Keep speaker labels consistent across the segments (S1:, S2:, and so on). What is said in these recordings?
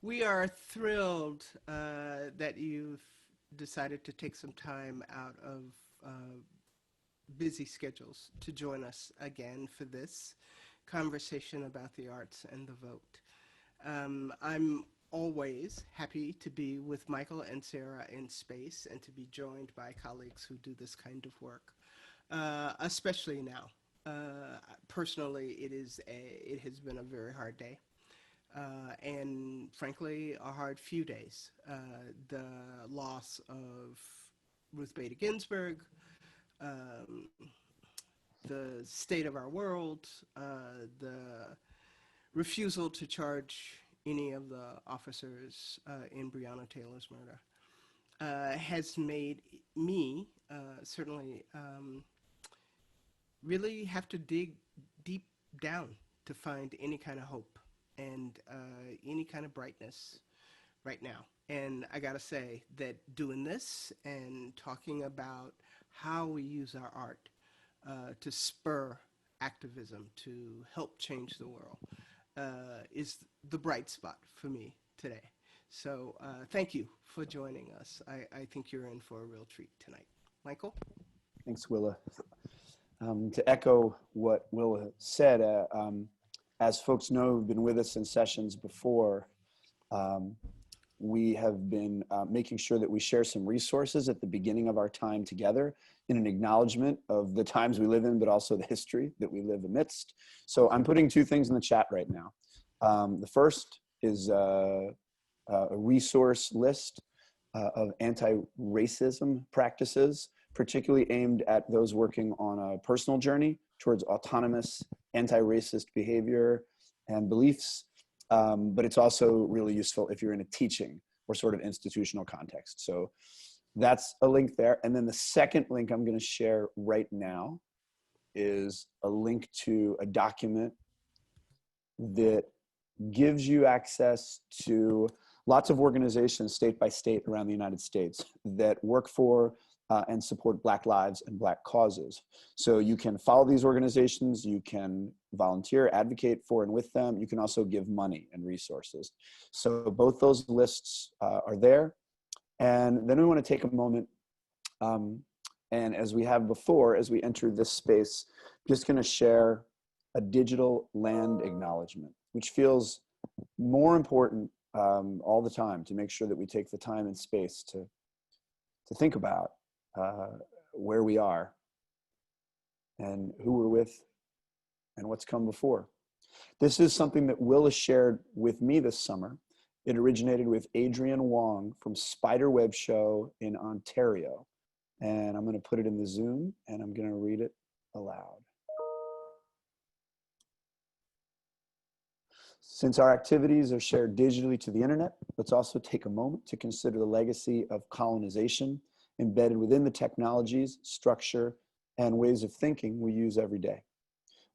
S1: We are thrilled that you've decided to take some time out of busy schedules to join us again for this conversation about the arts and the vote. I'm always happy to be with Michael and Sarah in space and to be joined by colleagues who do this kind of work, especially now. Personally, it has been a very hard day. And frankly, a hard few days. The loss of Ruth Bader Ginsburg, um, the state of our world, the refusal to charge any of the officers in Breonna Taylor's murder has made me certainly really have to dig deep down to find any kind of hope and any kind of brightness right now. And I gotta say that doing this and talking about how we use our art to spur activism, to help change the world, is the bright spot for me today. So thank you for joining us. I think you're in for a real treat tonight. Michael?
S2: Thanks, Willa. To echo what Willa said, as folks know who've been with us in sessions before, we have been making sure that we share some resources at the beginning of our time together in an acknowledgement of the times we live in, but also the history that we live amidst. So I'm putting two things in the chat right now. The first is a resource list of anti-racism practices, particularly aimed at those working on a personal journey towards autonomous anti-racist behavior and beliefs. But it's also really useful if you're in a teaching or sort of institutional context. So that's a link there. And then the second link I'm going to share right now is a link to a document that gives you access to lots of organizations state by state around the United States that work for and support Black lives and Black causes. So you can follow these organizations, you can volunteer, advocate for and with them. You can also give money and resources. So both those lists are there. And then we want to take a moment, and as we have before, as we enter this space, just going to share a digital land acknowledgement, which feels more important all the time, to make sure that we take the time and space to think about where we are and who we're with and what's come before. This is something that Willa shared with me this summer. It originated with Adrienne Wong from Spiderweb Show in Ontario. And I'm going to put it in the Zoom and I'm going to read it aloud. Since our activities are shared digitally to the internet, let's also take a moment to consider the legacy of colonization embedded within the technologies, structure, and ways of thinking we use every day.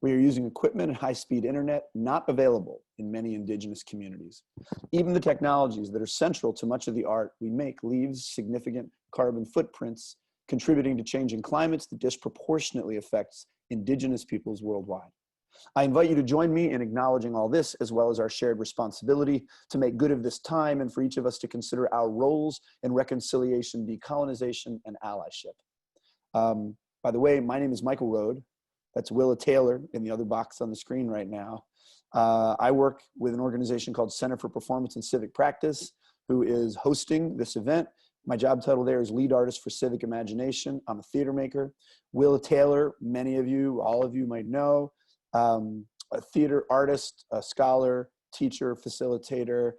S2: We are using equipment and high-speed internet not available in many indigenous communities. Even the technologies that are central to much of the art we make leaves significant carbon footprints, contributing to changing climates that disproportionately affects indigenous peoples worldwide. I invite you to join me in acknowledging all this, as well as our shared responsibility to make good of this time and for each of us to consider our roles in reconciliation, decolonization, and allyship. By the way, my name is Michael Rohd. That's Willa Taylor in the other box on the screen right now. I work with an organization called Center for Performance and Civic Practice, who is hosting this event. My job title there is Lead Artist for Civic Imagination. I'm a theater maker. Willa Taylor, many of you, all of you might know, a theater artist, a scholar, teacher, facilitator,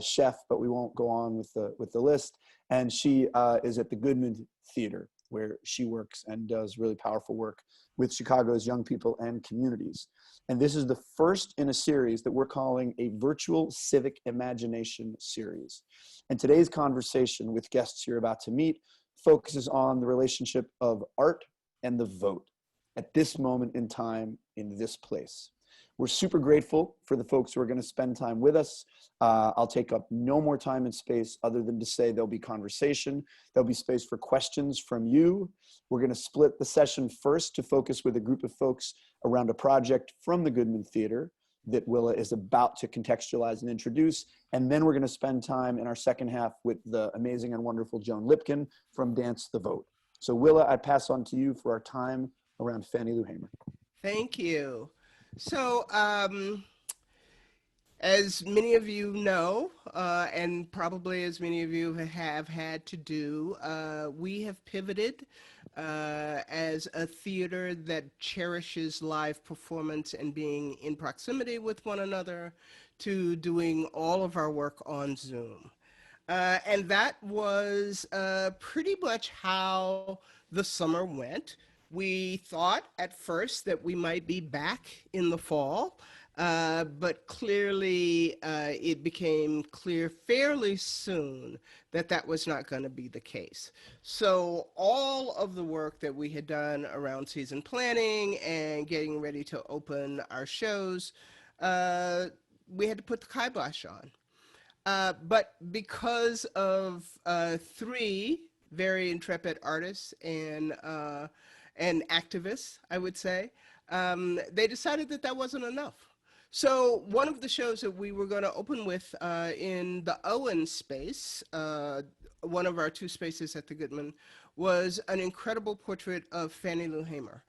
S2: chef, but we won't go on with the list. And she is at the Goodman Theater, where she works and does really powerful work with Chicago's young people and communities. And this is the first in a series that we're calling a virtual civic imagination series. And today's conversation with guests you're about to meet focuses on the relationship of art and the vote at this moment in time in this place. We're super grateful for the folks who are going to spend time with us. I'll take up no more time and space other than to say there'll be conversation. There'll be space for questions from you. We're going to split the session first to focus with a group of folks around a project from the Goodman Theater. that Willa is about to contextualize and introduce. And then we're going to spend time in our second half with the amazing and wonderful Joan Lipkin from Dance the Vote. So Willa, I pass on to you for our time around Fannie Lou Hamer.
S1: Thank you. So, as many of you know, and probably as many of you have had to do, we have pivoted as a theater that cherishes live performance and being in proximity with one another to doing all of our work on Zoom. And that was pretty much how the summer went. We thought at first that we might be back in the fall, but clearly it became clear fairly soon that that was not going to be the case. So all of the work that we had done around season planning and getting ready to open our shows, we had to put the kibosh on. But because of three very intrepid artists and activists, I would say, they decided that that wasn't enough. So one of the shows that we were going to open with in the Owen space, one of our two spaces at the Goodman, was an incredible portrait of Fannie Lou Hamer.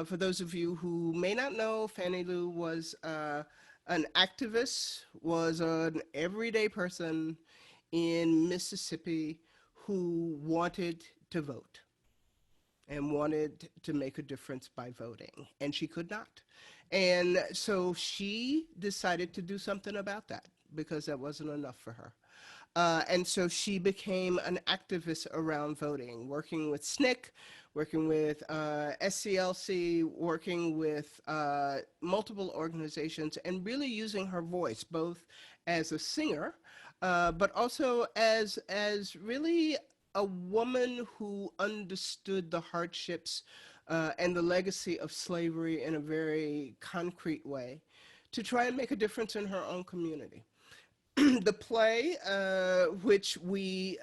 S1: For those of you who may not know, Fannie Lou was an activist, was an everyday person in Mississippi who wanted to vote and wanted to make a difference by voting, and she could not. And so she decided to do something about that because that wasn't enough for her. And so she became an activist around voting, working with SNCC, working with SCLC, working with multiple organizations, and really using her voice, both as a singer, but also as really a woman who understood the hardships and the legacy of slavery in a very concrete way to try and make a difference in her own community. The play, which we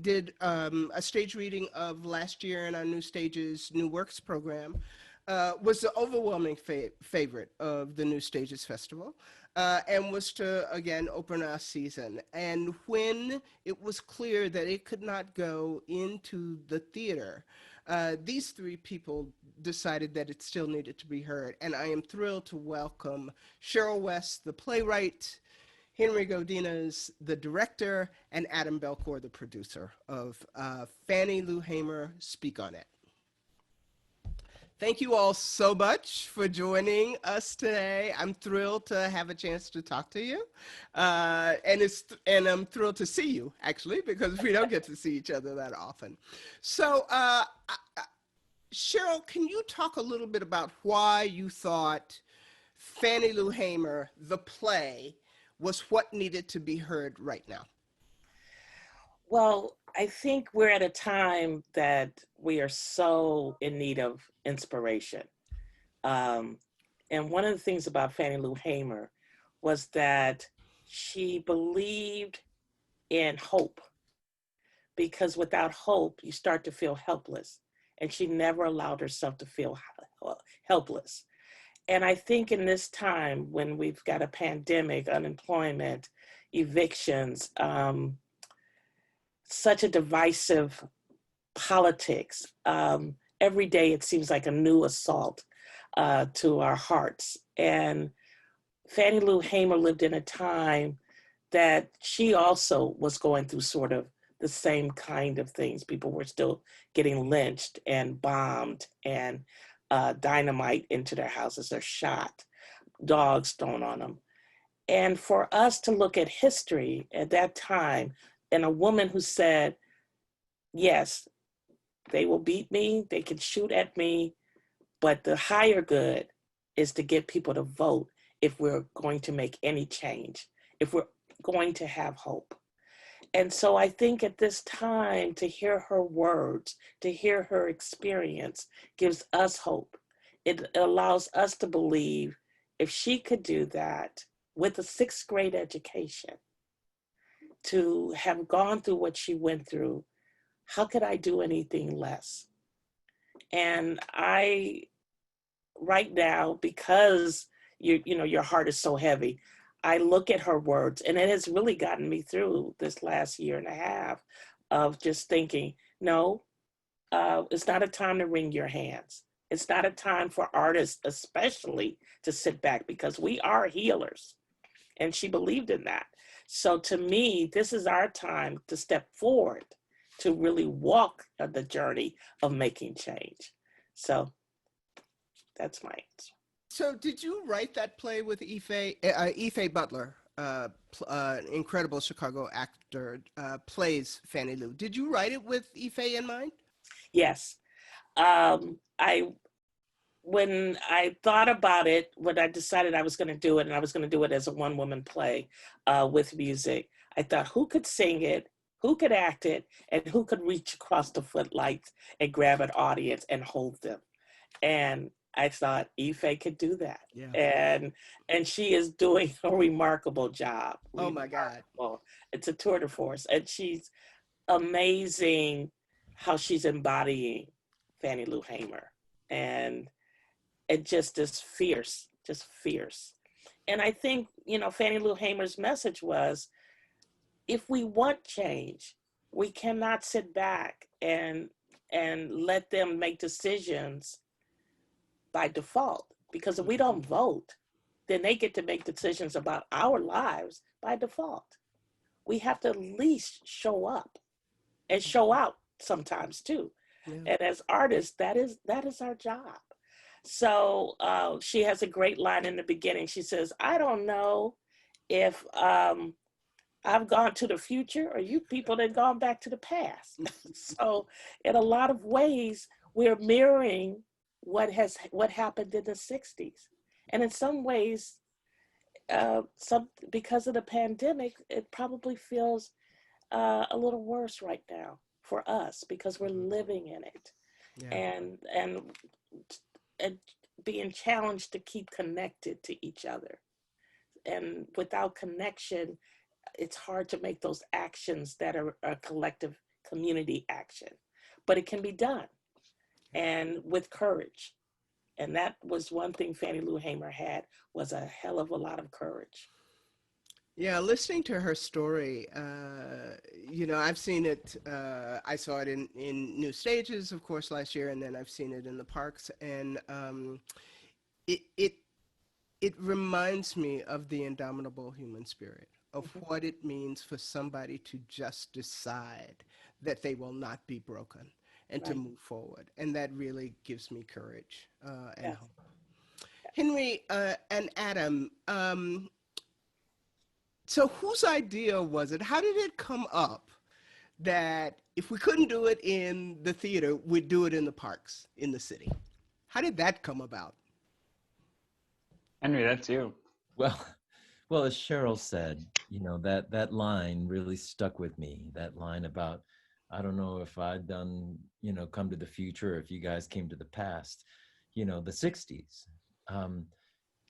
S1: did a stage reading of last year in our New Stages, New Works program, was the overwhelming favorite of the New Stages Festival, and was to, again, open our season. And when it was clear that it could not go into the theater, these three people decided that it still needed to be heard. And I am thrilled to welcome Cheryl West, the playwright, Henry Godinez, the director, and Adam Belcuore, the producer of Fannie Lou Hamer, Speak on It. Thank you all so much for joining us today. I'm thrilled to have a chance to talk to you. And I'm thrilled to see you, actually, because we don't get to see each other that often. So, Cheryl, can you talk a little bit about why you thought Fannie Lou Hamer, the play, was what needed to be heard right now?
S3: Well, I think we're at a time that we are so in need of inspiration. And one of the things about Fannie Lou Hamer was that she believed in hope, because without hope, you start to feel helpless. And she never allowed herself to feel helpless. And I think in this time when we've got a pandemic, unemployment, evictions, such a divisive politics, every day it seems like a new assault to our hearts. And Fannie Lou Hamer lived in a time that she also was going through sort of the same kind of things. People were still getting lynched and bombed, and dynamite into their houses or shot, dogs thrown on them. And for us to look at history at that time, and a woman who said, yes, they will beat me, they can shoot at me, but the higher good is to get people to vote if we're going to make any change, if we're going to have hope. And so I think at this time, to hear her words, to hear her experience, gives us hope. It allows us to believe if she could do that with a 6th grade education, to have gone through what she went through, how could I do anything less? And I, right now, because you know, your heart is so heavy. I look at her words, and it has really gotten me through this last year and a half of just thinking, no, it's not a time to wring your hands. It's not a time for artists, especially, to sit back, because we are healers. And she believed in that. So to me, this is our time to step forward, to really walk the journey of making change. So that's my answer.
S1: So, did you write that play with Ife Butler, an incredible Chicago actor, plays Fannie Lou? Did you write it with Ife in mind?
S3: Yes. I when I thought about it, when I decided I was going to do it, and I was going to do it as a one-woman play with music, I thought, who could sing it, who could act it, and who could reach across the footlights and grab an audience and hold them? And I thought Ife could do that.
S1: Yeah.
S3: And she is doing a remarkable job.
S1: Oh my God.
S3: It's a tour de force. And she's amazing how she's embodying Fannie Lou Hamer. And it just is fierce, just fierce. And I think, you know, Fannie Lou Hamer's message was, if we want change, we cannot sit back and let them make decisions by default. Because if we don't vote, then they get to make decisions about our lives by default. We have to at least show up and show out sometimes too. Yeah. And as artists, that is our job. So she has a great line in the beginning. She says, I don't know if I've gone to the future or you people that gone back to the past. So in a lot of ways, we're mirroring what happened in the 60s. And in some ways, because of the pandemic, it probably feels a little worse right now for us because we're living in it. Yeah. And being challenged to keep connected to each other. And without connection, it's hard to make those actions that are a collective community action. But it can be done, and with courage. And that was one thing Fannie Lou Hamer had, was a hell of a lot of courage.
S1: Yeah, listening to her story, you know, I've seen it, I saw it in New Stages, of course, last year, and then I've seen it in the parks, and it reminds me of the indomitable human spirit, of what it means for somebody to just decide that they will not be broken and to move forward. And that really gives me courage and hope. Henry and Adam, so whose idea was it? How did it come up that if we couldn't do it in the theater, we'd do it in the parks in the city? How did that come about?
S4: Henry, that's you.
S5: Well, as Cheryl said, you know, that line really stuck with me. That line about, I don't know if I'd done, you know, come to the future, or if you guys came to the past, you know, the 60s.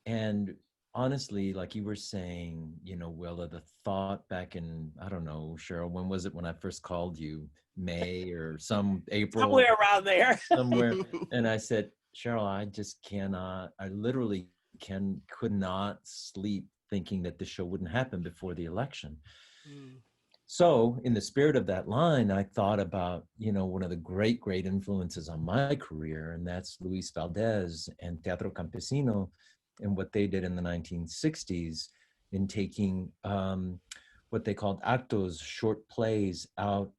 S5: And honestly, like you were saying, you know, Willa, the thought back in, I don't know, Cheryl, when was it when I first called you? May or some April?
S3: Somewhere around there.
S5: Somewhere. And I said, Cheryl, I just cannot, I literally could not sleep thinking that the show wouldn't happen before the election. So in the spirit of that line, I thought about, you know, one of the great influences on my career, and that's Luis Valdez and Teatro Campesino, and what they did in the 1960s in taking what they called actos, short plays, out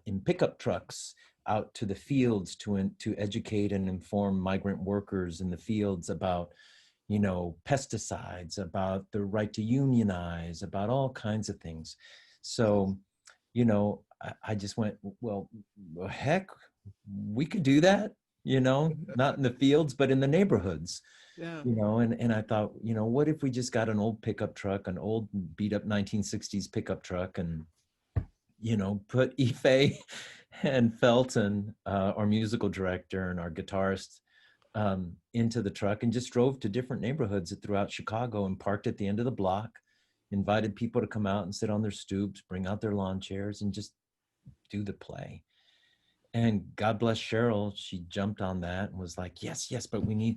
S5: in pickup trucks, out to the fields to educate and inform migrant workers in the fields about, you know, pesticides, about the right to unionize, about all kinds of things. So, you know, I just went, well, heck, we could do that, you know, not in the fields, but in the neighborhoods. Yeah. You know, and I thought, you know, what if we just got an old pickup truck, an old beat up 1960s pickup truck, and, you know, put Ife and Felton, our musical director and our guitarist, into the truck, and just drove to different neighborhoods throughout Chicago and parked at the end of the block, invited people to come out and sit on their stoops, bring out their lawn chairs, and just do the play. And God bless Cheryl, she jumped on that and was like, yes, yes, but we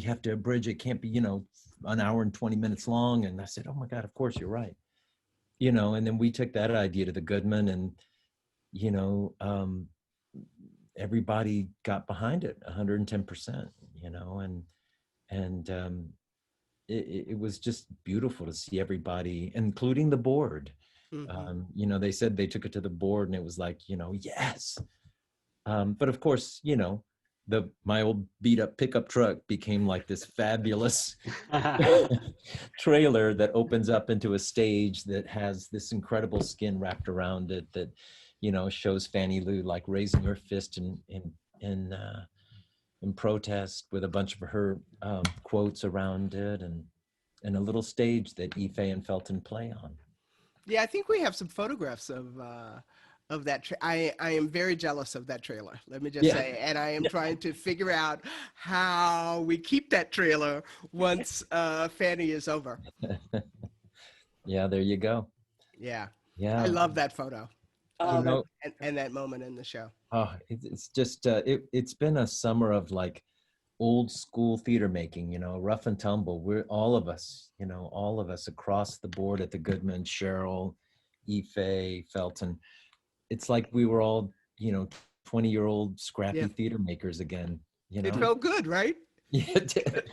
S5: have to abridge it. Can't be, an hour and 20 minutes long. And I said, oh my God, of course you're right. And then we took that idea to the Goodman, and, everybody got behind it 110%, and it was just beautiful to see everybody, including the board. They said they took it to the board and it was like, yes. But of course, my old beat up pickup truck became like this fabulous trailer that opens up into a stage that has this incredible skin wrapped around it that, shows Fannie Lou like raising her fist in protest with a bunch of her quotes around it, and a little stage that Ife and Felton play on.
S1: Yeah, I think we have some photographs of that. I am very jealous of that trailer. Let me just say, and I am trying to figure out how we keep that trailer once Fannie is over.
S5: Yeah, there you go.
S1: Yeah,
S5: yeah.
S1: I love that photo. And that moment in the show.
S5: Oh, it's just it's been a summer of like old school theater making, rough and tumble. We're all of us across the board at the Goodman, Cheryl, Ife, Felton. It's like we were all, 20-year-old scrappy theater makers again.
S1: It felt good, right?
S5: Yeah, it did.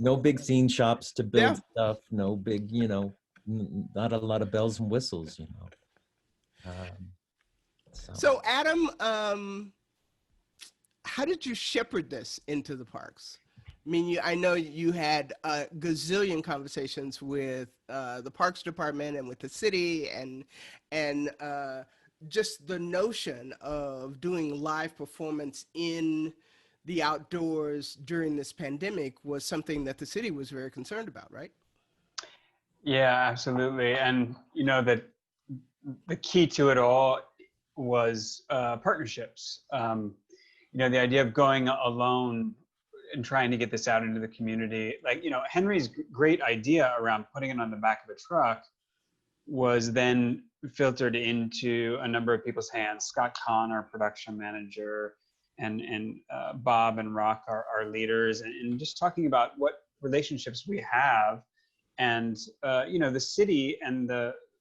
S5: No big scene shops to build stuff. No big, not a lot of bells and whistles.
S1: So Adam, how did you shepherd this into the parks? I mean, I know you had a gazillion conversations with the Parks Department and with the city, and just the notion of doing live performance in the outdoors during this pandemic was something that the city was very concerned about, right?
S4: Yeah, absolutely. And that the key to it all was partnerships. The idea of going alone and trying to get this out into the community, like, Henry's great idea around putting it on the back of a truck was then filtered into a number of people's hands. Scott Kahn, our production manager, and Bob and Rock, our leaders, and just talking about what relationships we have, and the city and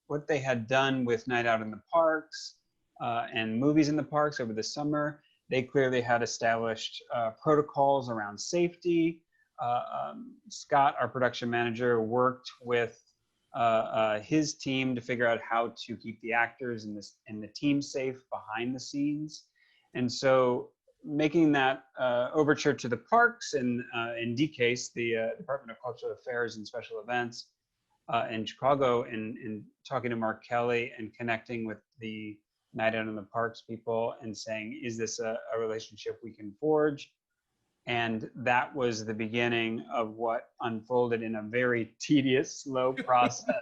S4: what they had done with Night Out in the Parks and movies in the parks over the summer. They clearly had established protocols around safety. Scott, our production manager, worked with his team to figure out how to keep the actors and the team safe behind the scenes. And so making that overture to the parks and in DCASE, the Department of Cultural Affairs and Special Events in Chicago, and talking to Mark Kelly and connecting with the Night Out in the Parks people and saying, is this a relationship we can forge? And that was the beginning of what unfolded in a very tedious, slow process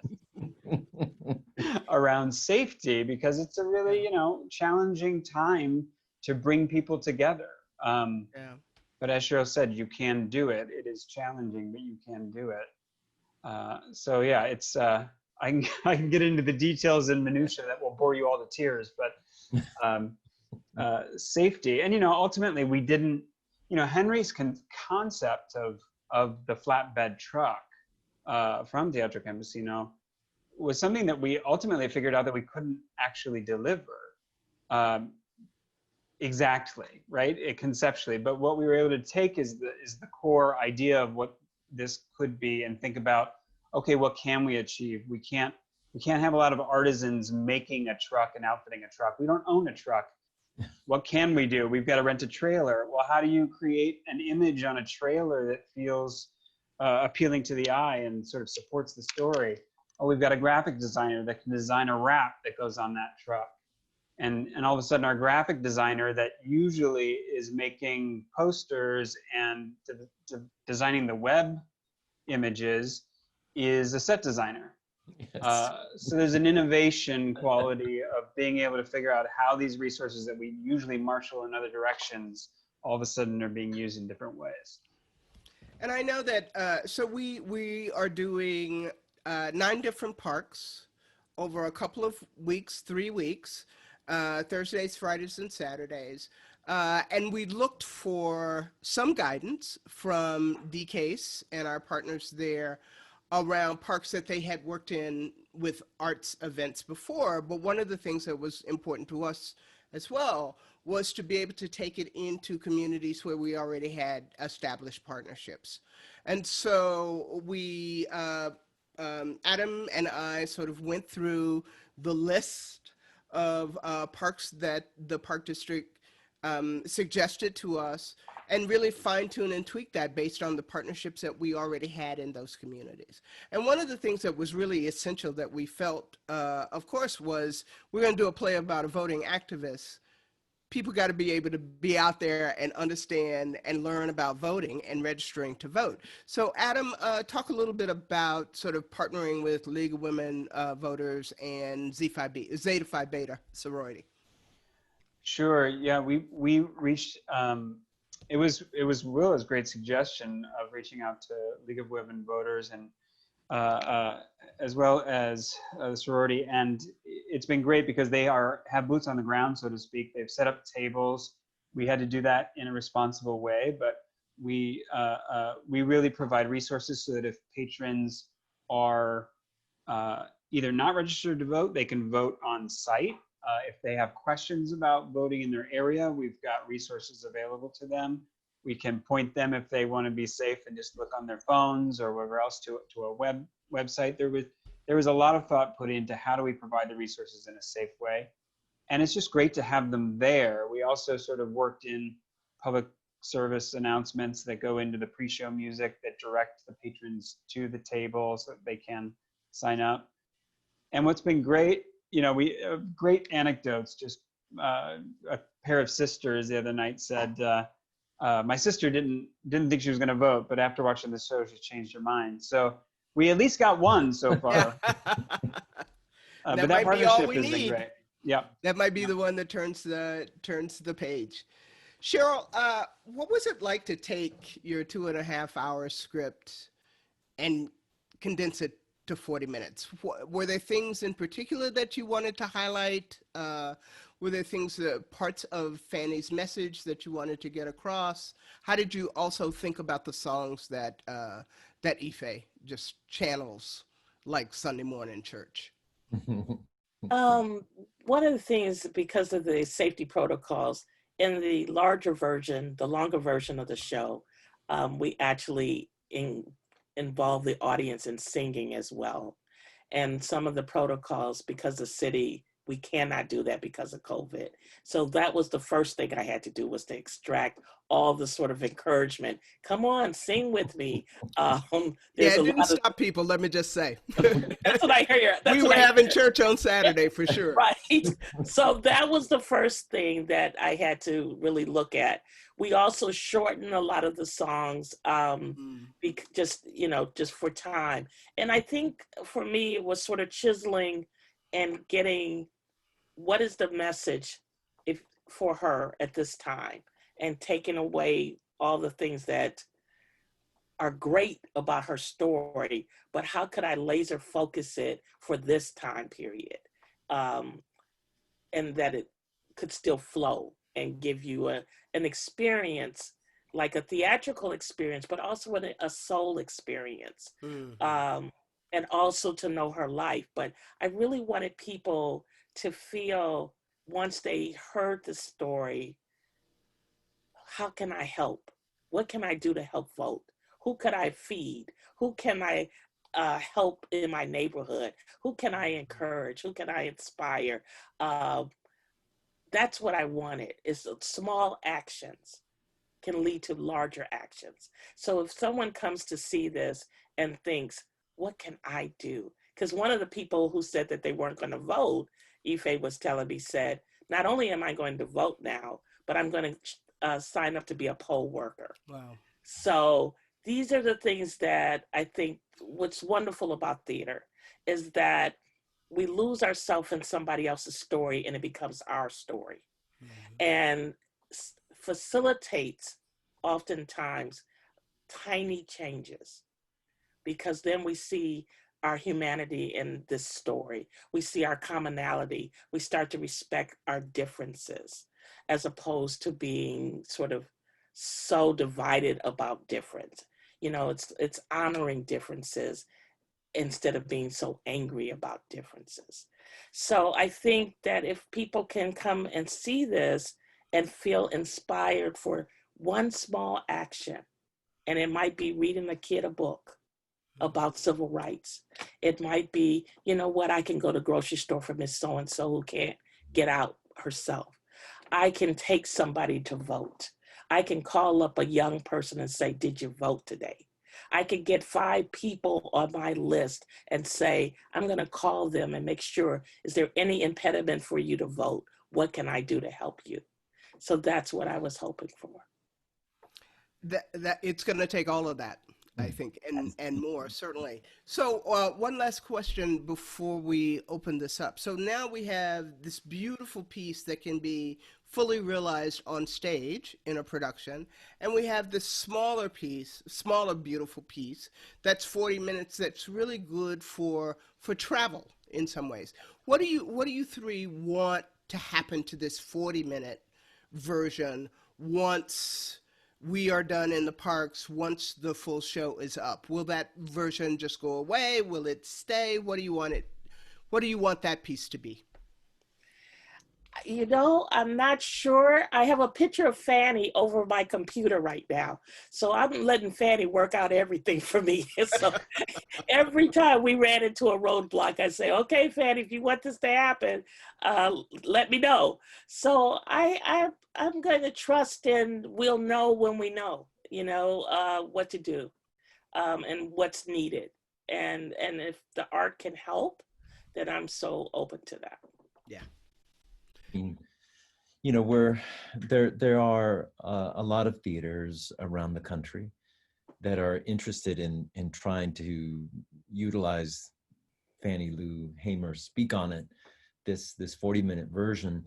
S4: around safety, because it's a really, challenging time to bring people together. But as Cheryl said, you can do it. It is challenging, but you can do it. So yeah, it's I can get into the details and minutia that will bore you all to tears, but safety, and ultimately we didn't. Henry's concept of the flatbed truck from Teatro Campesino was something that we ultimately figured out that we couldn't actually deliver exactly, right? Conceptually, but what we were able to take is the core idea of what this could be, and think about, okay, what can we achieve? We can't have a lot of artisans making a truck and outfitting a truck. We don't own a truck. What can we do? We've got to rent a trailer. Well, how do you create an image on a trailer that feels appealing to the eye and sort of supports the story? Oh, we've got a graphic designer that can design a wrap that goes on that truck. And all of a sudden, our graphic designer that usually is making posters and designing the web images is a set designer. Yes. So there's an innovation quality of being able to figure out how these resources that we usually marshal in other directions all of a sudden are being used in different ways.
S1: And I know that, so we are doing 9 different parks over a couple of weeks, 3 weeks. Thursdays, Fridays, and Saturdays. And we looked for some guidance from DCASE and our partners there around parks that they had worked in with arts events before. But one of the things that was important to us as well was to be able to take it into communities where we already had established partnerships. And so we, Adam and I sort of went through the list of parks that the park district suggested to us, and really fine tune and tweak that based on the partnerships that we already had in those communities. And one of the things that was really essential that we felt, of course, was we're going to do a play about a voting activist. People got to be able to be out there and understand and learn about voting and registering to vote. So Adam, talk a little bit about sort of partnering with League of Women Voters and Zeta Phi Beta sorority.
S4: Sure. Yeah, we reached. It was Willa's great suggestion of reaching out to League of Women Voters and as well as the sorority, and it's been great because they have boots on the ground, so to speak. They've set up tables. We had to do that in a responsible way, but we really provide resources so that if patrons are either not registered to vote, they can vote on site. If they have questions about voting in their area, we've got resources available to them. We can point them, if they want to be safe, and just look on their phones or wherever else, to a website. There was a lot of thought put into how do we provide the resources in a safe way. And it's just great to have them there. We also sort of worked in public service announcements that go into the pre-show music that direct the patrons to the table so that they can sign up. And what's been great, we great anecdotes. Just a pair of sisters the other night said, my sister didn't think she was going to vote, but after watching the show, she changed her mind. So we at least got one so far. But that partnership has been great. Yeah,
S1: that might be the one that turns the page. Cheryl, what was it like to take your 2.5-hour script and condense it to 40 minutes? Were there things in particular that you wanted to highlight? Were there things, parts of Fannie's message that you wanted to get across? How did you also think about the songs that Ife just channels like Sunday morning church?
S3: One of the things, because of the safety protocols, in the larger version, the longer version of the show, we actually involve the audience in singing as well. And some of the protocols, because the city, we cannot do that because of COVID. So that was the first thing I had to do, was to extract all the sort of encouragement. Come on, sing with me.
S1: It didn't stop people, let me just say.
S3: That's what I hear.
S1: We were having church on Saturday for sure.
S3: Right. So that was the first thing that I had to really look at. We also shortened a lot of the songs, just for time. And I think for me, it was sort of chiseling and getting what is the message for her at this time, and taking away all the things that are great about her story, but how could I laser focus it for this time period? And that it could still flow and give you an experience, like a theatrical experience, but also a soul experience. And also to know her life. But I really wanted people to feel, once they heard the story, how can I help? What can I do to help vote? Who could I feed? Who can I help in my neighborhood? Who can I encourage? Who can I inspire? That's what I wanted, is small actions can lead to larger actions. So if someone comes to see this and thinks, what can I do? Because one of the people who said that they weren't going to vote, Ife was telling me, said, not only am I going to vote now, but I'm going to sign up to be a poll worker.
S1: Wow.
S3: So these are the things that I think what's wonderful about theater is that we lose ourselves in somebody else's story and it becomes our story. And facilitates oftentimes tiny changes, because then we see our humanity in this story. We see our commonality. We start to respect our differences as opposed to being sort of so divided about difference. You know, it's honoring differences instead of being so angry about differences. So I think that if people can come and see this and feel inspired for one small action, and it might be reading a kid a book about civil rights. It might be, you know what, I can go to the grocery store for Miss So-and-so who can't get out herself. I can take somebody to vote. I can call up a young person and say, did you vote today? I could get 5 people on my list and say, I'm going to call them and make sure, is there any impediment for you to vote? What can I do to help you? So that's what I was hoping for.
S1: That it's going to take all of that, I think, and more, certainly. So one last question before we open this up. So now we have this beautiful piece that can be fully realized on stage in a production, and we have this smaller piece, smaller beautiful piece that's 40 minutes that's really good for travel in some ways. What do you three want to happen to this 40-minute version once we are done in the parks, once the full show is up? Will that version just go away? Will it stay? What do you want that piece to be?
S3: You know, I'm not sure. I have a picture of Fannie over my computer right now. So I'm letting Fannie work out everything for me. So every time we ran into a roadblock, I say, okay, Fannie, if you want this to happen, let me know. So I'm going to trust and we'll know when we know, you know, what to do and what's needed. And if the art can help, then I'm so open to that.
S1: Yeah.
S5: You know, there are a lot of theaters around the country that are interested in trying to utilize Fannie Lou Hamer Speak on It, this 40-minute version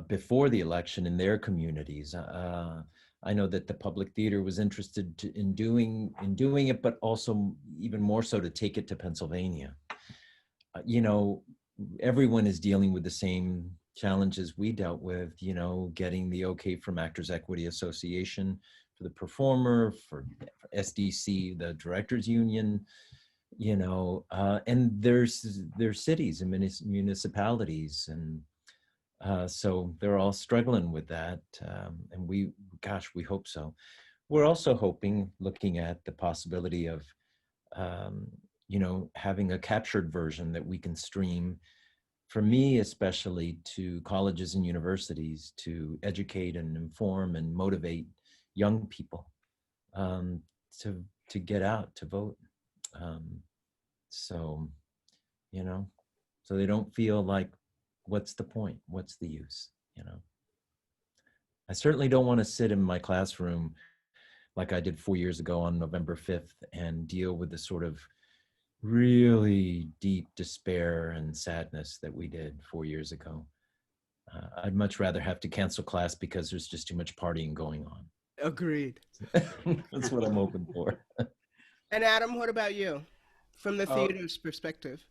S5: before the election in their communities. I know that the Public Theater was interested in doing it, but also even more so to take it to Pennsylvania. You know, everyone is dealing with the same challenges we dealt with, you know, getting the okay from Actors Equity Association for the performer, for SDC, the Directors Union, you know, and there's cities and municipalities, and so they're all struggling with that, and we hope so. We're also hoping, looking at the possibility of, you know, having a captured version that we can stream, for me especially, to colleges and universities to educate and inform and motivate young people to get out to vote. So, you know, so they don't feel like, what's the point? What's the use? You know, I certainly don't want to sit in my classroom like I did 4 years ago on November 5th and deal with the sort of really deep despair and sadness that we did 4 years ago. I'd much rather have to cancel class because there's just too much partying going on.
S1: Agreed.
S5: That's what I'm hoping for.
S1: And Adam, what about you, from the
S4: Oh,
S1: theater's perspective?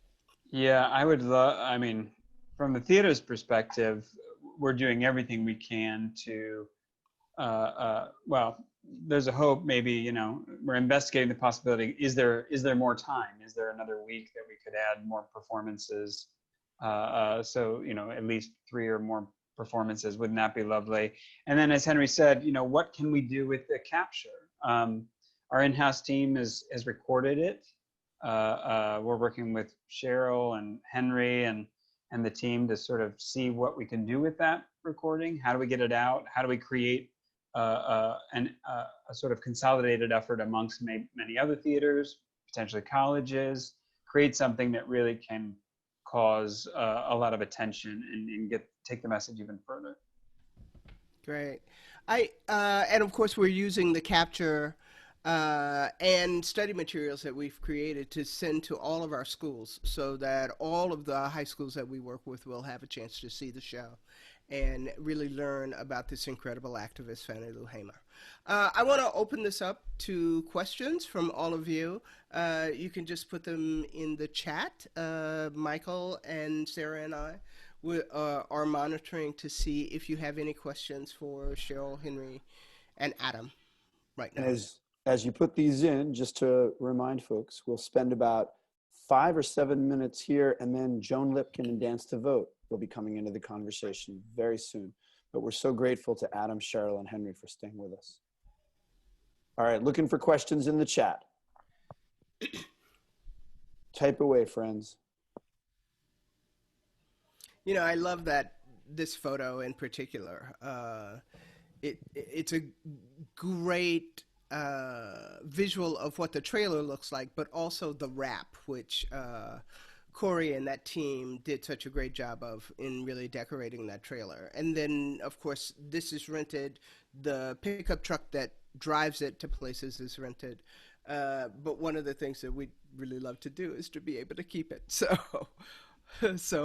S4: yeah, I would love, I mean, from the theater's perspective, we're doing everything we can to, well, there's a hope, maybe, you know, we're investigating the possibility, is there more time? Is there another week that we could add more performances? So, you know, at least 3 or more performances, wouldn't that be lovely? And then, as Henry said, you know, what can we do with the capture? Our in-house team has recorded it. We're working with Cheryl and Henry and the team to sort of see what we can do with that recording. How do we get it out? How do we create a sort of consolidated effort amongst many other theaters, potentially colleges, create something that really can cause a lot of attention and take the message even further.
S1: Great. And of course, we're using the capture and study materials that we've created to send to all of our schools so that all of the high schools that we work with will have a chance to see the show. and really learn about this incredible activist, Fannie Lou Hamer. I want to open this up to questions from all of you. You can just put them in the chat. Michael and Sarah and I are monitoring to see if you have any questions for Cheryl, Henry, and Adam right now.
S2: And as you put these in, just to remind folks, we'll spend about 5 or 7 minutes here, and then Joan Lipkin and Dance to Vote will be coming into the conversation very soon. But we're so grateful to Adam, Cheryl, and Henry for staying with us. All right, looking for questions in the chat. Type away, friends.
S1: You know, I love that this photo in particular. It's a great visual of what the trailer looks like, but also the wrap, which Corey and that team did such a great job of in really decorating that trailer. And then, of course, this is rented. The pickup truck that drives it to places is rented. But one of the things that we really love to do is to be able to keep it. So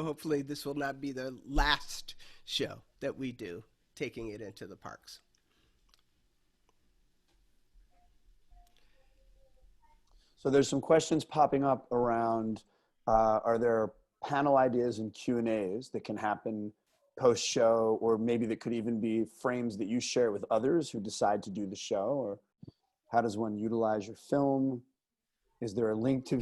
S1: hopefully this will not be the last show that we do taking it into the parks.
S2: So there's some questions popping up around, are there panel ideas and Q&As that can happen post-show, or maybe that could even be frames that you share with others who decide to do the show? Or how does one utilize your film? Is there a link to,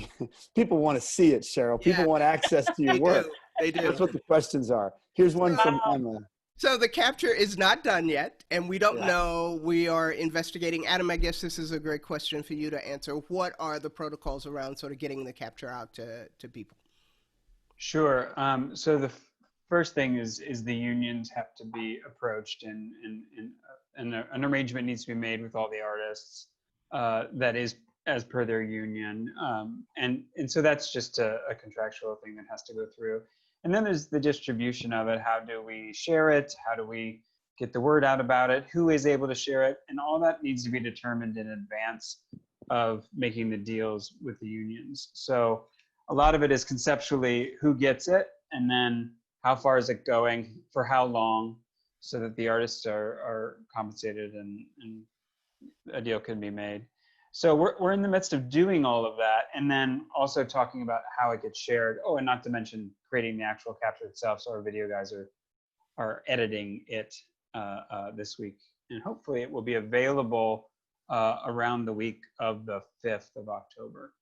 S2: people want to see it, Cheryl. People want access to your work.
S1: They do.
S2: That's what the questions are. Here's one from Emma.
S1: So the capture is not done yet, and we don't know. We are investigating. Adam, I guess this is a great question for you to answer. What are the protocols around sort of getting the capture out to people?
S4: Sure. So the first thing is the unions have to be approached, and an arrangement needs to be made with all the artists that is as per their union. And so that's just a contractual thing that has to go through. And then there's the distribution of it. How do we share it? How do we get the word out about it? Who is able to share it? And all that needs to be determined in advance of making the deals with the unions. So a lot of it is conceptually who gets it, and then how far is it going, for how long, so that the artists are compensated and a deal can be made. So we're in the midst of doing all of that, and then also talking about how it gets shared. Oh, and not to mention creating the actual capture itself. So our video guys are editing it this week, and hopefully it will be available around the week of the 5th of October.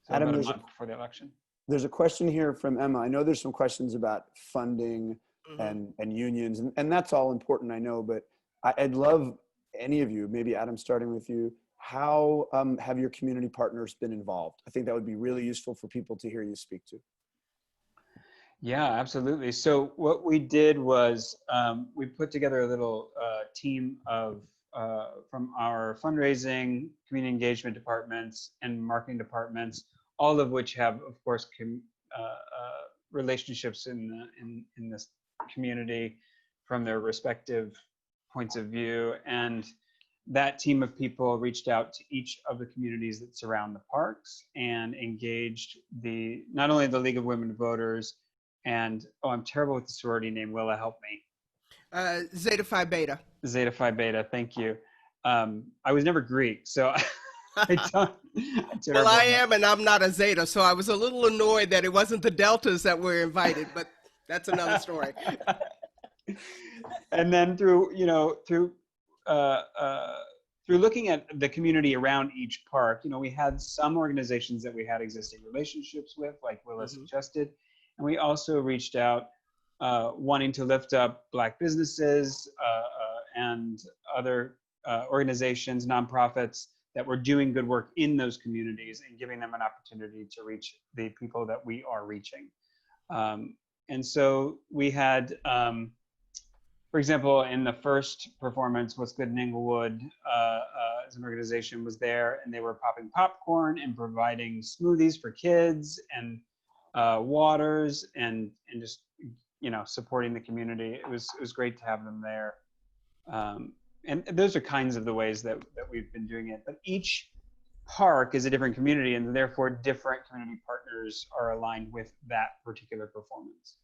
S4: So
S2: Adam,
S4: about a month before the election.
S2: There's a question here from Emma. I know there's some questions about funding and unions, and that's all important, I know, but I'd love any of you, maybe Adam, starting with you, how have your community partners been involved? I think that would be really useful for people to hear you speak to.
S4: Yeah, absolutely. So what we did was we put together a little team of from our fundraising, community engagement departments, and marketing departments, all of which have, of course, relationships in this community from their respective points of view. And that team of people reached out to each of the communities that surround the parks and engaged not only the League of Women Voters and, oh, I'm terrible with the sorority name. Willa, help me.
S1: Zeta Phi Beta.
S4: Zeta Phi Beta, thank you. I was never Greek, so I don't.
S1: Well, I am, and I'm not a Zeta, so I was a little annoyed that it wasn't the Deltas that were invited, but that's another story.
S4: And then through looking at the community around each park, we had some organizations that we had existing relationships with, like Willa suggested, and we also reached out wanting to lift up Black businesses and other organizations, nonprofits that were doing good work in those communities and giving them an opportunity to reach the people that we are reaching. And so we had, for example, in the first performance, What's Good in Inglewood, as an organization was there, and they were popping popcorn and providing smoothies for kids and waters and just supporting the community. It was great to have them there. And those are kinds of the ways that we've been doing it. But each park is a different community, and therefore different community partners are aligned with that particular performance.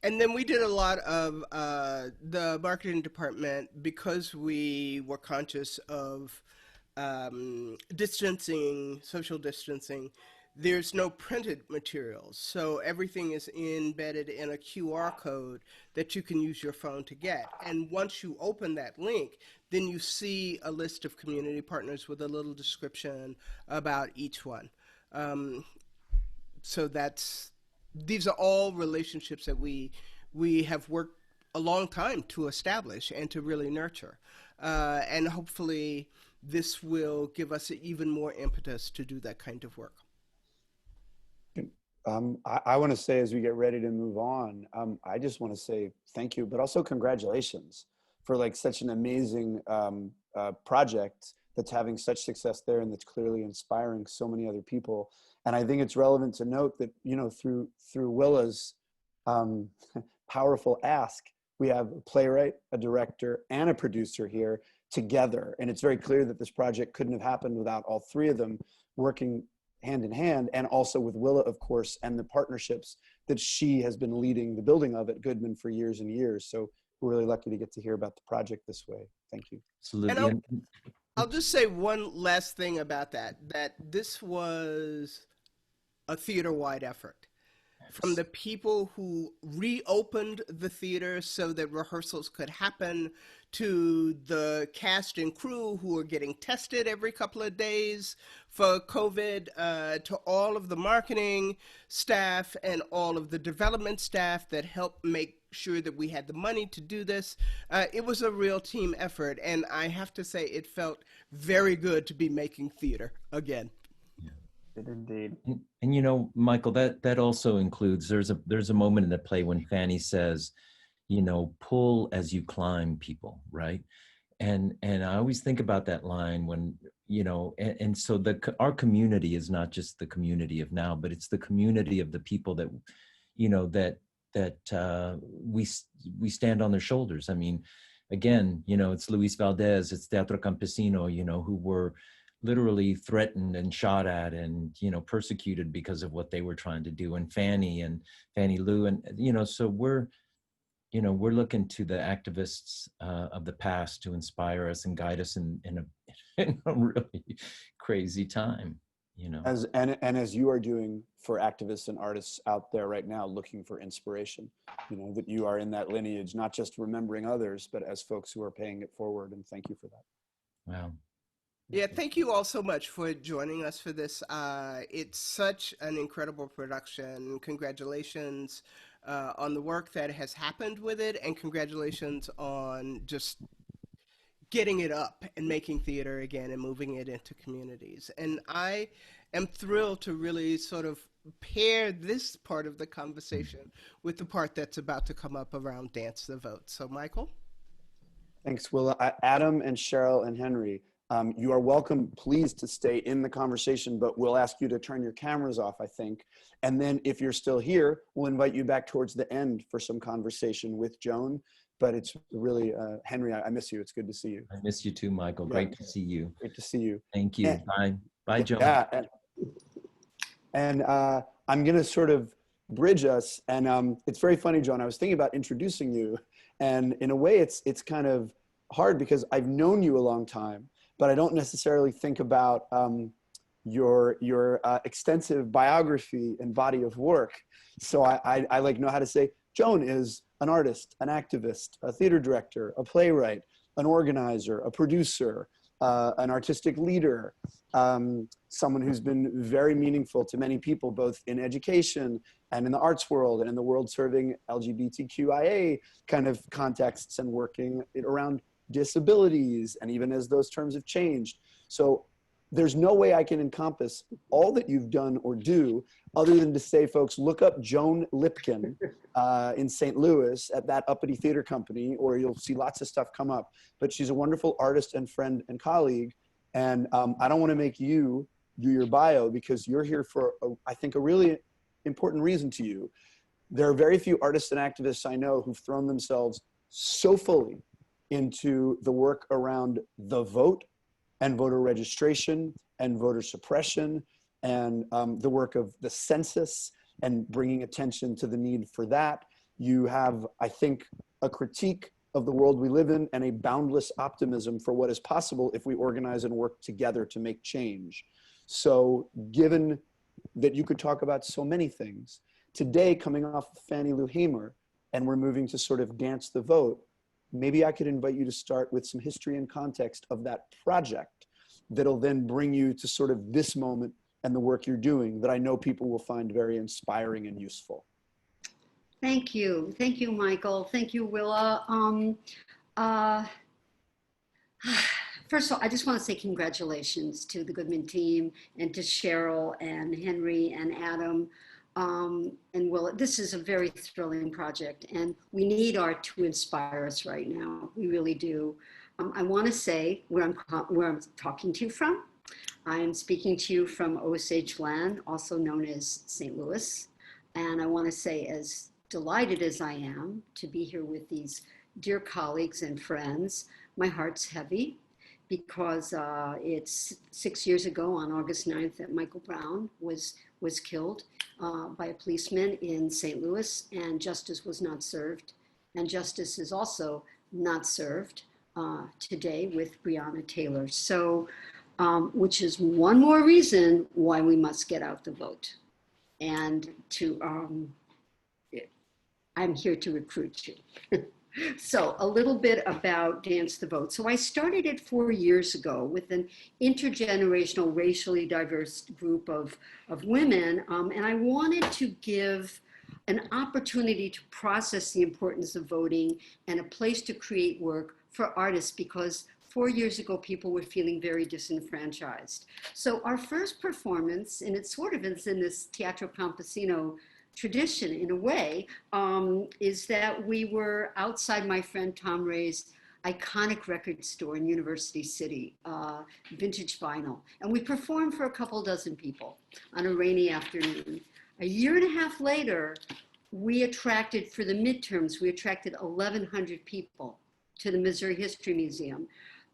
S1: And then we did a lot of the marketing department, because we were conscious of distancing, social distancing. There's no printed materials, so everything is embedded in a QR code that you can use your phone to get. And once you open that link, then you see a list of community partners with a little description about each one. Um, so these are all relationships that we have worked a long time to establish and to really nurture, and hopefully this will give us even more impetus to do that kind of work.
S2: I want to say, as we get ready to move on, I just want to say thank you, but also congratulations for like such an amazing project that's having such success there, and that's clearly inspiring so many other people. And I think it's relevant to note that, you know, through Willa's powerful ask, we have a playwright, a director, and a producer here together. And it's very clear that this project couldn't have happened without all three of them working hand in hand, and also with Willa, of course, and the partnerships that she has been leading the building of at Goodman for years and years. So we're really lucky to get to hear about the project this way. Thank you.
S5: Absolutely.
S1: And I'll just say one last thing about that this was a theater-wide effort. From the people who reopened the theater so that rehearsals could happen, to the cast and crew who are getting tested every couple of days for COVID, to all of the marketing staff and all of the development staff that helped make sure that we had the money to do this. It was a real team effort, and I have to say it felt very good to be making theater again.
S4: Indeed.
S5: And you know, Michael, that also includes, there's a moment in the play when Fannie says, you know, pull as you climb people, right? And I always think about that line when, you know, and so our community is not just the community of now, but it's the community of the people that, you know, that we stand on their shoulders. I mean, again, you know, it's Luis Valdez, it's Teatro Campesino, you know, who were literally threatened and shot at and, you know, persecuted because of what they were trying to do, and Fannie Lou, and, you know, so we're looking to the activists of the past to inspire us and guide us in a really crazy time, you know.
S2: As you are doing for activists and artists out there right now looking for inspiration, you know, that you are in that lineage, not just remembering others, but as folks who are paying it forward, and thank you for that.
S5: Wow.
S1: Yeah, thank you all so much for joining us for this. It's such an incredible production. Congratulations on the work that has happened with it, and congratulations on just getting it up and making theater again and moving it into communities. And I am thrilled to really sort of pair this part of the conversation with the part that's about to come up around Dance the Vote. So, Michael?
S2: Thanks, Willa. Adam and Cheryl and Henry, you are welcome, please, to stay in the conversation, but we'll ask you to turn your cameras off, I think. And then if you're still here, we'll invite you back towards the end for some conversation with Joan. But it's really, Henry, I miss you. It's good to see you.
S5: I miss you too, Michael.
S2: Yeah.
S5: Great to see you.
S2: Great to see you.
S5: Thank you. Bye. Bye, Joan.
S2: Yeah. And I'm going to sort of bridge us. And it's very funny, Joan. I was thinking about introducing you. And in a way, it's kind of hard because I've known you a long time, but I don't necessarily think about your extensive biography and body of work. So I like know how to say, Joan is an artist, an activist, a theater director, a playwright, an organizer, a producer, an artistic leader, someone who's been very meaningful to many people, both in education and in the arts world and in the world serving LGBTQIA kind of contexts, and working around disabilities, and even as those terms have changed. So there's no way I can encompass all that you've done or do other than to say, folks, look up Joan Lipkin in St. Louis at that uppity theater company, or you'll see lots of stuff come up. But she's a wonderful artist and friend and colleague. And I don't want to make you do your bio, because you're here for, I think, a really important reason to you. There are very few artists and activists I know who've thrown themselves so fully into the work around the vote and voter registration and voter suppression, and the work of the census and bringing attention to the need for that, You have, I think, a critique of the world we live in and a boundless optimism for what is possible if we organize and work together to make change. So given that you could talk about so many things, today coming off of Fannie Lou Hamer, and we're moving to sort of dance the vote, maybe I could invite you to start with some history and context of that project that'll then bring you to sort of this moment and the work you're doing that I know people will find very inspiring and useful.
S6: Thank you. Thank you, Michael. Thank you, Willa. First of all, I just want to say congratulations to the Goodman team and to Cheryl and Henry and Adam and Willa. This is a very thrilling project, and we need art to inspire us right now. We really do. I want to say where I'm talking to you from. I am speaking to you from Osage land, also known as St. Louis. And I want to say, as delighted as I am to be here with these dear colleagues and friends, my heart's heavy because it's 6 years ago on August 9th that Michael Brown was killed by a policeman in St. Louis, and justice was not served. And justice is also not served today with Breonna Taylor. So, which is one more reason why we must get out the vote. And I'm here to recruit you. So a little bit about Dance the Vote. So I started it 4 years ago with an intergenerational, racially diverse group of women. And I wanted to give an opportunity to process the importance of voting and a place to create work for artists, because 4 years ago, people were feeling very disenfranchised. So our first performance, and it sort of is in this Teatro Campesino tradition in a way, is that we were outside my friend Tom Ray's iconic record store in University City, Vintage Vinyl. And we performed for a couple dozen people on a rainy afternoon. A year and a half later, we attracted, for the midterms, we attracted 1,100 people to the Missouri History Museum.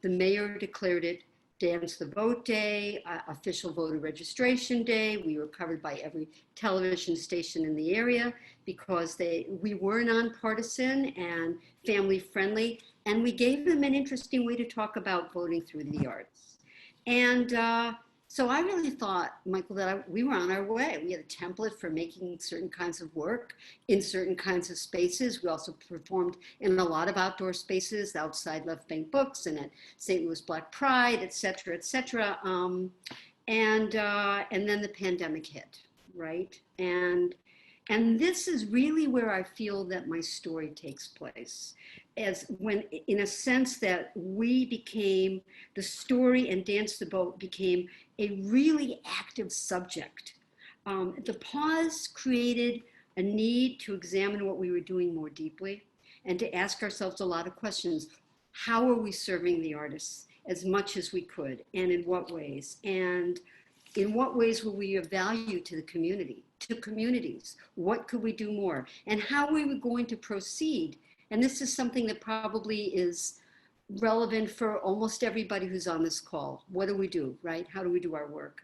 S6: The mayor declared it Dance the Vote Day, official voter registration day. We were covered by every television station in the area because we were nonpartisan and family friendly, and we gave them an interesting way to talk about voting through the arts. And so I really thought, Michael, that we were on our way. We had a template for making certain kinds of work in certain kinds of spaces. We also performed in a lot of outdoor spaces, outside Left Bank Books and at St. Louis Black Pride, et cetera, et cetera. And then the pandemic hit, right? And this is really where I feel that my story takes place, as when, in a sense that we became, the story and Dance the Vote became a really active subject. The pause created a need to examine what we were doing more deeply and to ask ourselves a lot of questions. How are we serving the artists as much as we could, and in what ways? And in what ways were we of value to the community, to communities? What could we do more? And how we were going to proceed? And this is something that probably is relevant for almost everybody who's on this call. What do we do, right? How do we do our work?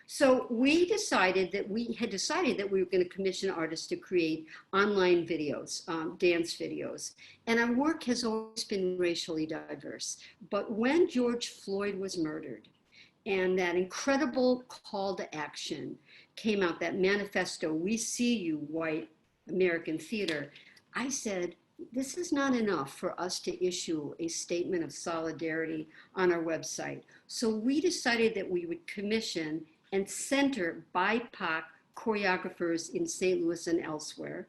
S6: So we decided that we were going to commission artists to create online videos, dance videos. And our work has always been racially diverse. But when George Floyd was murdered, and that incredible call to action came out, that manifesto, "We see you, white American theater," I said, this is not enough for us to issue a statement of solidarity on our website. So we decided that we would commission and center BIPOC choreographers in St. Louis and elsewhere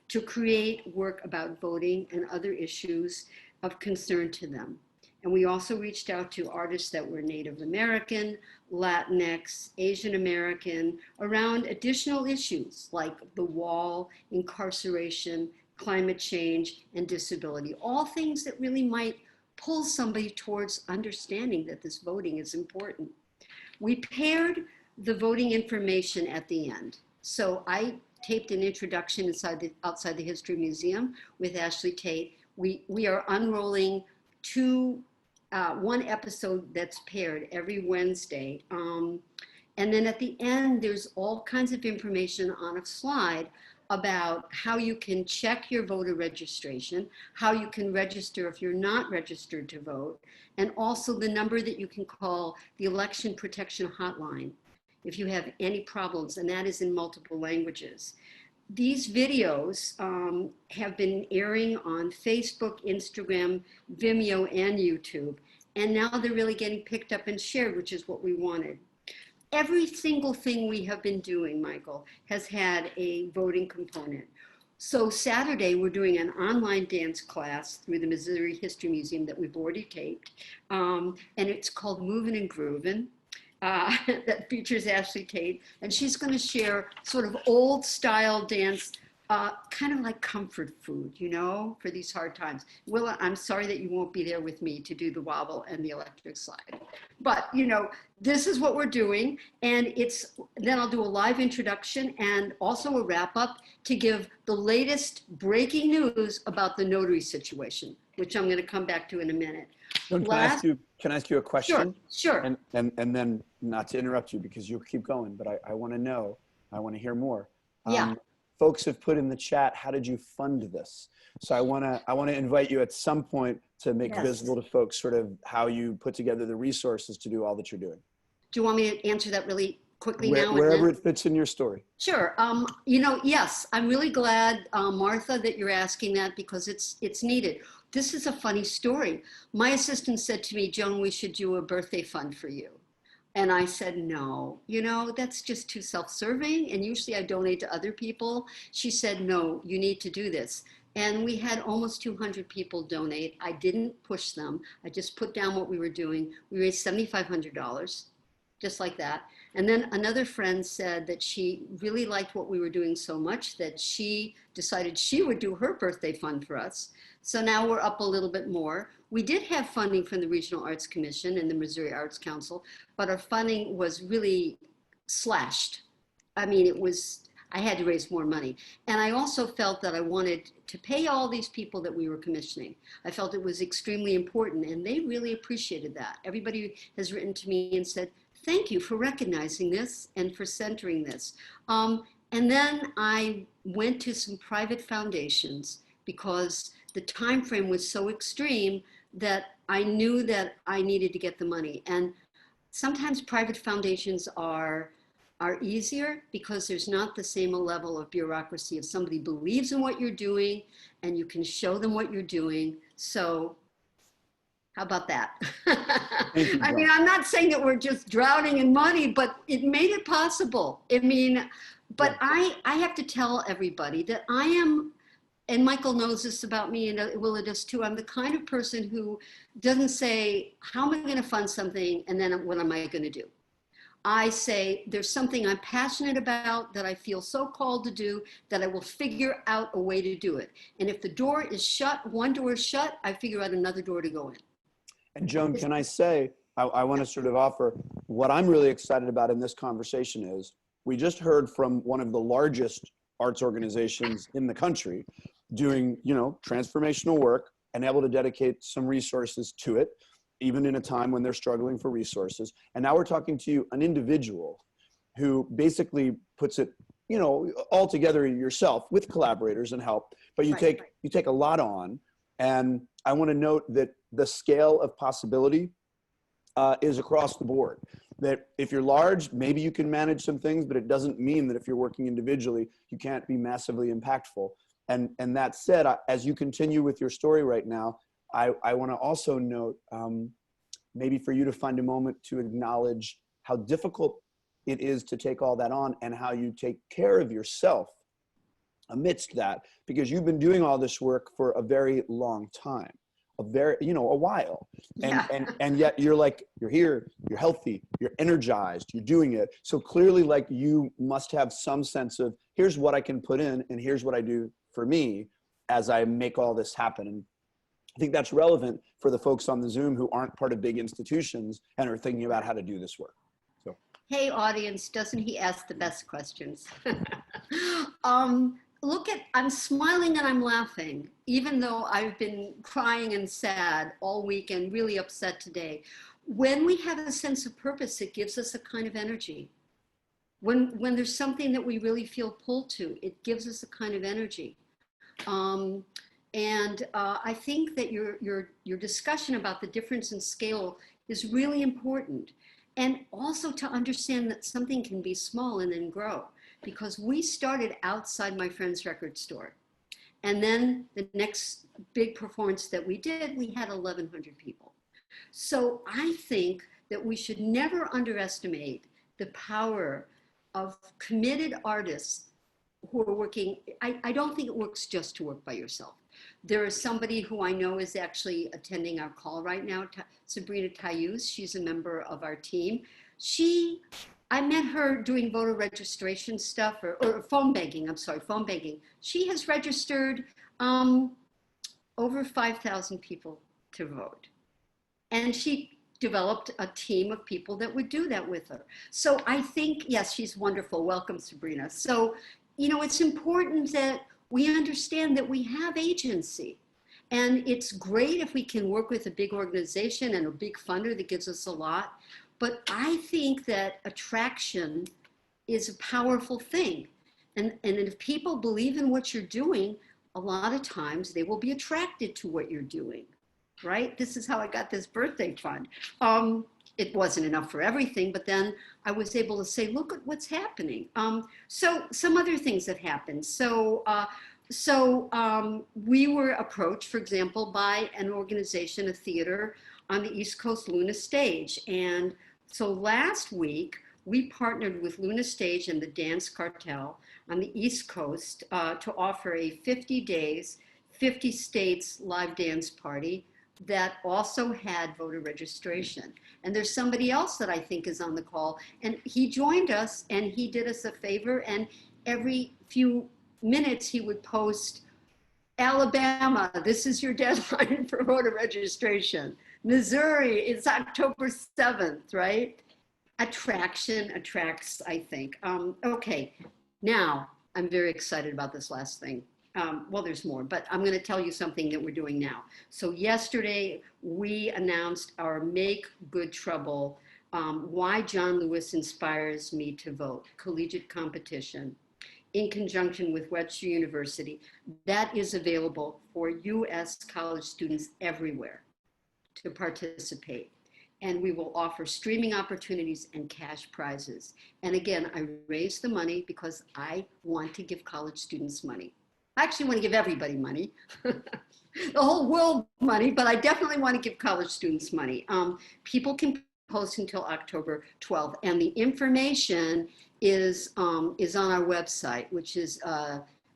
S6: to create work about voting and other issues of concern to them. And we also reached out to artists that were Native American, Latinx, Asian American, around additional issues like the wall, incarceration, climate change, and disability, all things that really might pull somebody towards understanding that this voting is important. We paired the voting information at the end. So I taped an introduction outside the History Museum with Ashley Tate. We are unrolling one episode that's paired every Wednesday. And then at the end, there's all kinds of information on a slide about how you can check your voter registration, how you can register if you're not registered to vote, and also the number that you can call the Election Protection Hotline if you have any problems, and that is in multiple languages. These videos have been airing on Facebook, Instagram, Vimeo, and YouTube, and now they're really getting picked up and shared, which is what we wanted. Every single thing we have been doing, Michael, has had a voting component. So Saturday, we're doing an online dance class through the Missouri History Museum that we've already taped, and it's called Movin' and Groovin'. That features Ashley Tate, and she's going to share sort of old style dance, kind of like comfort food, you know, for these hard times. Willa, I'm sorry that you won't be there with me to do the wobble and the electric slide, but you know, this is what we're doing, and then I'll do a live introduction and also a wrap up to give the latest breaking news about the notary situation, which I'm going to come back to in a minute.
S2: Joan, can I ask you a question?
S6: Sure.
S2: And then, not to interrupt you because you'll keep going, but I want to know, I want to hear more.
S6: Yeah.
S2: Folks have put in the chat, how did you fund this? So I want to invite you at some point to make visible to folks sort of how you put together the resources to do all that you're doing.
S6: Do you want me to answer that really quickly now?
S2: Wherever it fits in your story.
S6: Sure. You know, yes, I'm really glad, Martha, that you're asking that because it's needed. This is a funny story. My assistant said to me, Joan, we should do a birthday fund for you. And I said, no, you know, that's just too self-serving. And usually I donate to other people. She said, no, you need to do this. And we had almost 200 people donate. I didn't push them. I just put down what we were doing. We raised $7,500, just like that. And then another friend said that she really liked what we were doing so much that she decided she would do her birthday fund for us. So now we're up a little bit more. We did have funding from the Regional Arts Commission and the Missouri Arts Council, but our funding was really slashed. I mean, I had to raise more money. And I also felt that I wanted to pay all these people that we were commissioning. I felt it was extremely important, and they really appreciated that. Everybody has written to me and said, thank you for recognizing this and for centering this. And then I went to some private foundations because the time frame was so extreme that I knew that I needed to get the money. And sometimes private foundations are easier because there's not the same level of bureaucracy. If somebody believes in what you're doing and you can show them what you're doing. So how about that? I mean, I'm not saying that we're just drowning in money, but it made it possible. I mean, but I have to tell everybody that I am, and Michael knows this about me, and Willa does too, I'm the kind of person who doesn't say, how am I going to fund something, and then what am I going to do? I say, there's something I'm passionate about that I feel so called to do that I will figure out a way to do it. And if the door is shut, one door is shut, I figure out another door to go in.
S2: And Joan, can I say, I want to sort of offer, what I'm really excited about in this conversation is, we just heard from one of the largest arts organizations in the country doing, you know, transformational work and able to dedicate some resources to it, even in a time when they're struggling for resources. And now we're talking to you, an individual who basically puts it, you know, all together yourself with collaborators and help, but you take a lot on. And I want to note that the scale of possibility is across the board. That if you're large, maybe you can manage some things, but it doesn't mean that if you're working individually, you can't be massively impactful. And that said, as you continue with your story right now, I want to also note, maybe for you to find a moment to acknowledge how difficult it is to take all that on and how you take care of yourself amidst that, because you've been doing all this work for a very long time, a while. And yet you're here, you're healthy, you're energized, you're doing it. So clearly, like, you must have some sense of, here's what I can put in and here's what I do for me as I make all this happen. And I think that's relevant for the folks on the Zoom who aren't part of big institutions and are thinking about how to do this work. So,
S6: hey audience, doesn't he ask the best questions? I'm smiling and I'm laughing, even though I've been crying and sad all week and really upset today. When we have a sense of purpose, it gives us a kind of energy. when there's something that we really feel pulled to, it gives us a kind of energy. I think that your discussion about the difference in scale is really important. And also to understand that something can be small and then grow. Because we started outside my friend's record store. And then the next big performance that we did, we had 1,100 people. So I think that we should never underestimate the power of committed artists who are working. I don't think it works just to work by yourself. There is somebody who I know is actually attending our call right now, Sabrina Tayus. She's a member of our team. I met her doing voter registration stuff or phone banking. I'm sorry, phone banking. She has registered over 5,000 people to vote. And she developed a team of people that would do that with her. So I think, yes, she's wonderful. Welcome, Sabrina. So, you know, it's important that we understand that we have agency. And it's great if we can work with a big organization and a big funder that gives us a lot. But I think that attraction is a powerful thing. And if people believe in what you're doing, a lot of times they will be attracted to what you're doing, right? This is how I got this birthday fund. It wasn't enough for everything, but then I was able to say, look at what's happening. So some other things that happened. So we were approached, for example, by an organization, a theater on the East Coast, Luna Stage. And so last week, we partnered with Luna Stage and the Dance Cartel on the East Coast to offer a 50 days, 50 states live dance party that also had voter registration. And there's somebody else that I think is on the call, and he joined us and he did us a favor, and every few minutes he would post, Alabama, this is your deadline for voter registration. Missouri, it's October 7th, right? Attraction attracts, I think. Okay, now I'm very excited about this last thing. Well, there's more, but I'm going to tell you something that we're doing now. So yesterday we announced our Make Good Trouble, Why John Lewis Inspires Me to Vote, collegiate competition in conjunction with Webster University. That is available for US college students everywhere to participate. And we will offer streaming opportunities and cash prizes. And again, I raised the money because I want to give college students money. I actually want to give everybody money, the whole world money, but I definitely want to give college students money. People can post until October 12th, and the information is on our website, which is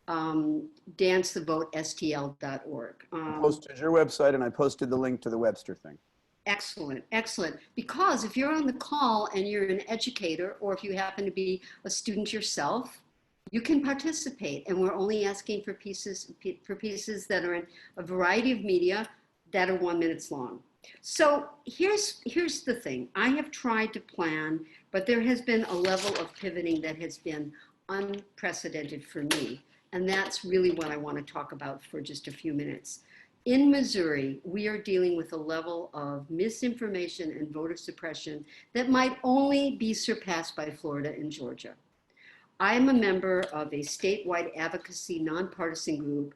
S6: dancethevotestl.org.
S2: I posted your website and I posted the link to the Webster thing.
S6: Excellent, excellent. Because if you're on the call and you're an educator, or if you happen to be a student yourself, you can participate. And we're only asking for pieces that are in a variety of media that are 1 minute long. So here's the thing. I have tried to plan, but there has been a level of pivoting that has been unprecedented for me. And that's really what I want to talk about for just a few minutes. In Missouri, we are dealing with a level of misinformation and voter suppression that might only be surpassed by Florida and Georgia. I am a member of a statewide advocacy nonpartisan group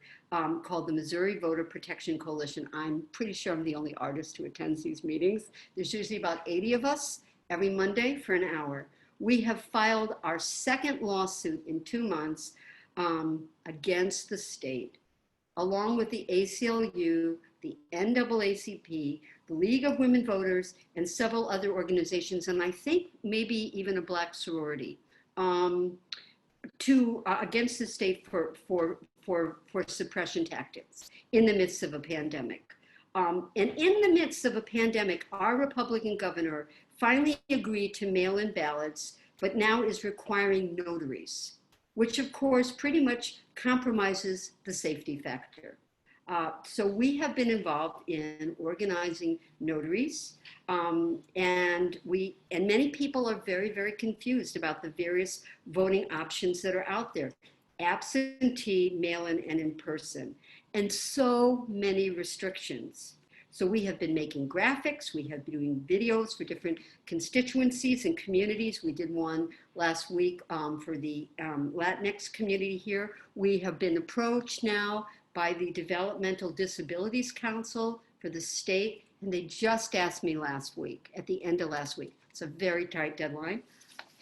S6: called the Missouri Voter Protection Coalition. I'm pretty sure I'm the only artist who attends these meetings. There's usually about 80 of us every Monday for an hour. We have filed our second lawsuit in 2 months against the state, along with the ACLU, the NAACP, the League of Women Voters, and several other organizations, and I think maybe even a Black sorority, against the state for suppression tactics in the midst of a pandemic. And in the midst of a pandemic, our Republican governor finally agreed to mail-in ballots, but now is requiring notaries, which of course pretty much compromises the safety factor. So we have been involved in organizing notaries, and many people are very, very confused about the various voting options that are out there: absentee, mail-in, and in person, and so many restrictions. So we have been making graphics, we have been doing videos for different constituencies and communities. We did one last week for the Latinx community here. We have been approached now by the Developmental Disabilities Council for the state, and they just asked me last week, at the end of last week, it's a very tight deadline,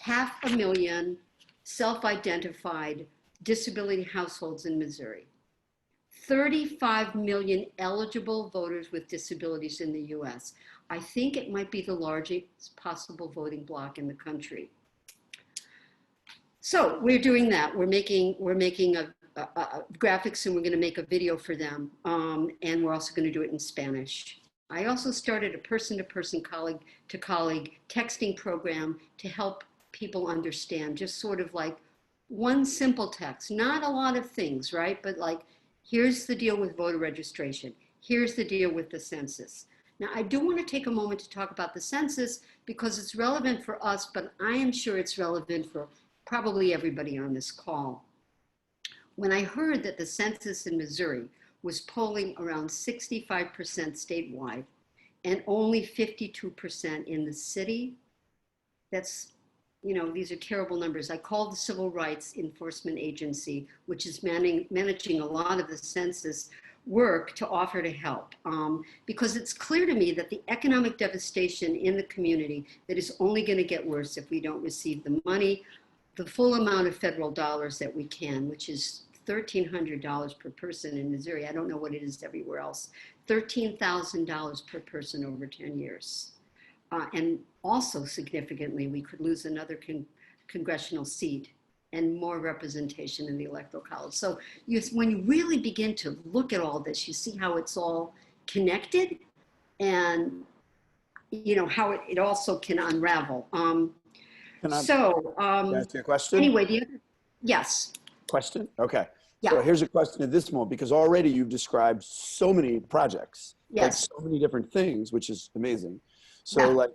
S6: 500,000 self-identified disability households in Missouri. 35 million eligible voters with disabilities in the US. I think it might be the largest possible voting bloc in the country. So we're doing that. We're making graphics, and we're going to make a video for them. And we're also going to do it in Spanish. I also started a person-to-person, colleague-to-colleague texting program to help people understand, just sort of like one simple text, not a lot of things, right? But like, here's the deal with voter registration. Here's the deal with the census. Now, I do want to take a moment to talk about the census because it's relevant for us, but I am sure it's relevant for probably everybody on this call. When I heard that the census in Missouri was polling around 65% statewide and only 52% in the city, that's, you know, these are terrible numbers. I called the Civil Rights Enforcement Agency, which is managing a lot of the census work, to offer to help. Because it's clear to me that the economic devastation in the community that is only going to get worse if we don't receive the money, the full amount of federal dollars that we can, which is $1,300 per person in Missouri. I don't know what it is everywhere else. $13,000 per person over 10 years. And also significantly, we could lose another congressional seat and more representation in the Electoral College. So when you really begin to look at all this, you see how it's all connected, and you know how it also can unravel.
S2: Can I ask you a question?
S6: Anyway, yes.
S2: Question? Okay.
S6: Yeah.
S2: So here's a question at this moment, because already you've described so many projects,
S6: Yes.
S2: like so many different things, which is amazing. So
S6: Yeah.
S2: like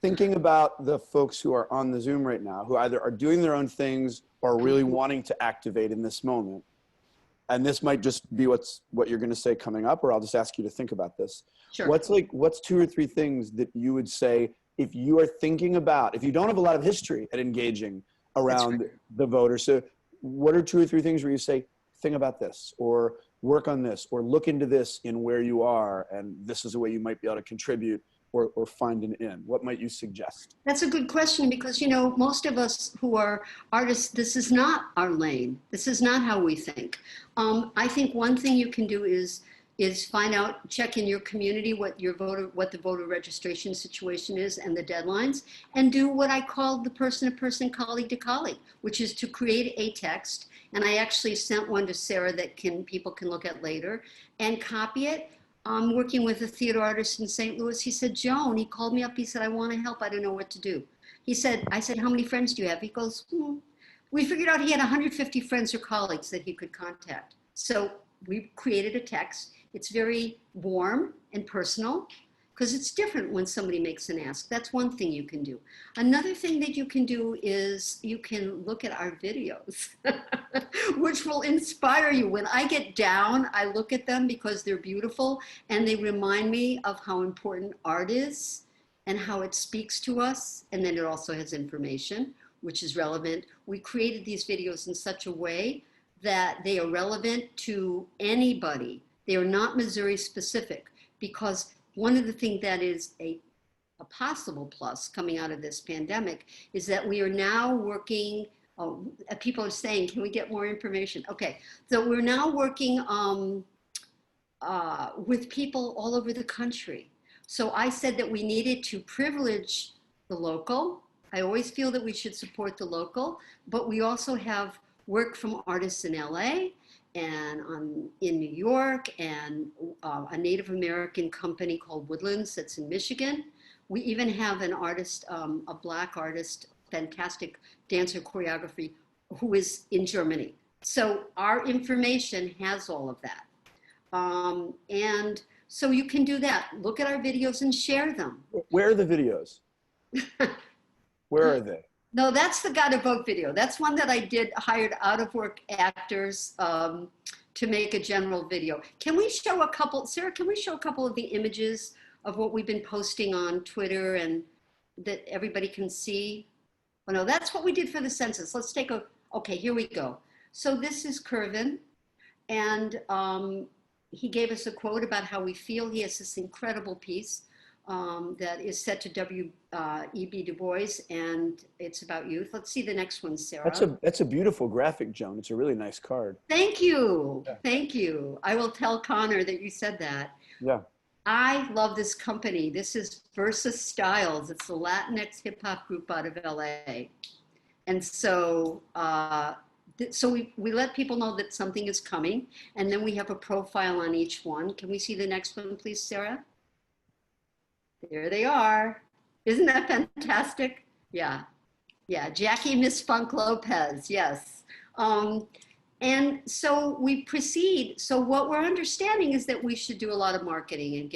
S2: thinking about the folks who are on the Zoom right now, who either are doing their own things or really wanting to activate in this moment. And this might just be what you're going to say coming up, or I'll just ask you to think about this.
S6: Sure.
S2: What's 2 or 3 things that you would say if you are thinking about, if you don't have a lot of history at engaging around the voter? So what are 2 or 3 things where you say, think about this, or work on this, or look into this in where you are, and this is a way you might be able to contribute or find an in? What might you suggest?
S6: That's a good question, because, you know, most of us who are artists, this is not our lane. This is not how we think. I think one thing you can do is find out, check in your community what the voter registration situation is and the deadlines, and do what I call the person-to-person, colleague-to-colleague, which is to create a text. And I actually sent one to Sarah that people can look at later, and copy it. I'm working with a theater artist in St. Louis. He said, Joan, he called me up. He said, I want to help. I don't know what to do. I said, how many friends do you have? He goes, We figured out he had 150 friends or colleagues that he could contact. So we created a text. It's very warm and personal, because it's different when somebody makes an ask. That's one thing you can do. Another thing that you can do is you can look at our videos, which will inspire you. When I get down, I look at them because they're beautiful, and they remind me of how important art is and how it speaks to us. And then it also has information, which is relevant. We created these videos in such a way that they are relevant to anybody. They are not Missouri specific, because one of the things that is a possible plus coming out of this pandemic is that we are now working, people are saying, can we get more information? Okay, so we're now working with people all over the country. So I said that we needed to privilege the local. I always feel that we should support the local, but we also have work from artists in LA, and in New York, and a Native American company called Woodlands that's in Michigan. We even have an artist, a Black artist, fantastic dancer choreography, who is in Germany. So our information has all of that. And so you can do that. Look at our videos and share them.
S2: Where are the videos? Where are they?
S6: No, that's the Gotta Vote video. That's one that I did, hired out of work actors to make a general video. Can we show a couple, Sarah, can we show a couple of the images of what we've been posting on Twitter and that everybody can see? Oh no, that's what we did for the census. Let's take a, okay, here we go. So this is Curvin, and he gave us a quote about how we feel. He has this incredible piece that is set to W.E.B. Du Bois, and it's about youth. Let's see the next one, Sarah.
S2: That's a beautiful graphic, Joan. It's a really nice card.
S6: Thank you.
S2: Yeah.
S6: Thank you. I will tell Connor that you said that.
S2: Yeah.
S6: I love this company. This is Versus Styles. It's a Latinx hip hop group out of LA. And so, we let people know that something is coming, and then we have a profile on each one. Can we see the next one, please, Sarah? There they are. Isn't that fantastic? Yeah. Yeah, Jackie Miss Funk Lopez, yes. And so we proceed. So what we're understanding is that we should do a lot of marketing and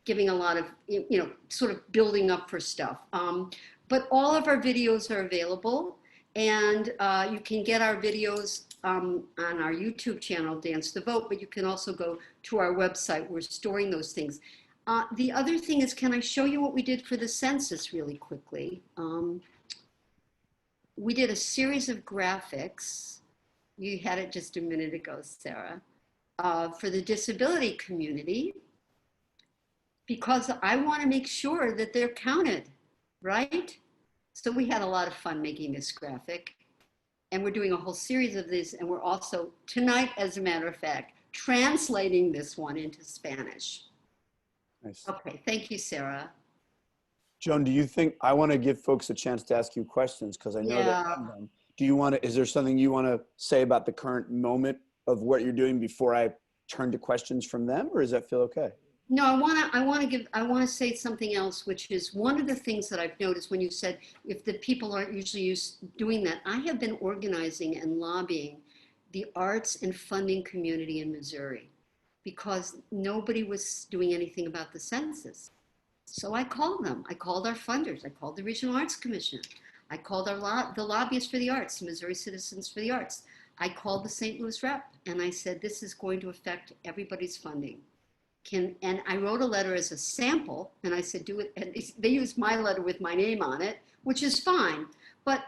S6: giving a lot of, sort of building up for stuff. But all of our videos are available, and you can get our videos on our YouTube channel, Dance the Vote, but you can also go to our website. We're storing those things. The other thing is, can I show you what we did for the census really quickly? We did a series of graphics. You had it just a minute ago, Sarah, for the disability community, because I want to make sure that they're counted, right? So we had a lot of fun making this graphic, and we're doing a whole series of these, and we're also, tonight, as a matter of fact, translating this one into Spanish.
S2: Nice.
S6: Okay, thank you, Sarah.
S2: Joan, do you think, I want to give folks a chance to ask you questions because I know they have them. Do you want to, is there something you want to say about the current moment of what you're doing before I turn to questions from them, or does that feel okay?
S6: No, I want to say something else, which is one of the things that I've noticed when you said if the people aren't usually doing that. I have been organizing and lobbying the arts and funding community in Missouri because nobody was doing anything about the census. So I called them. I called our funders. I called the Regional Arts Commission. I called the lobbyists for the arts, Missouri Citizens for the Arts. I called the St. Louis rep, and I said, this is going to affect everybody's funding. And I wrote a letter as a sample, and I said, do it. And they used my letter with my name on it, which is fine. But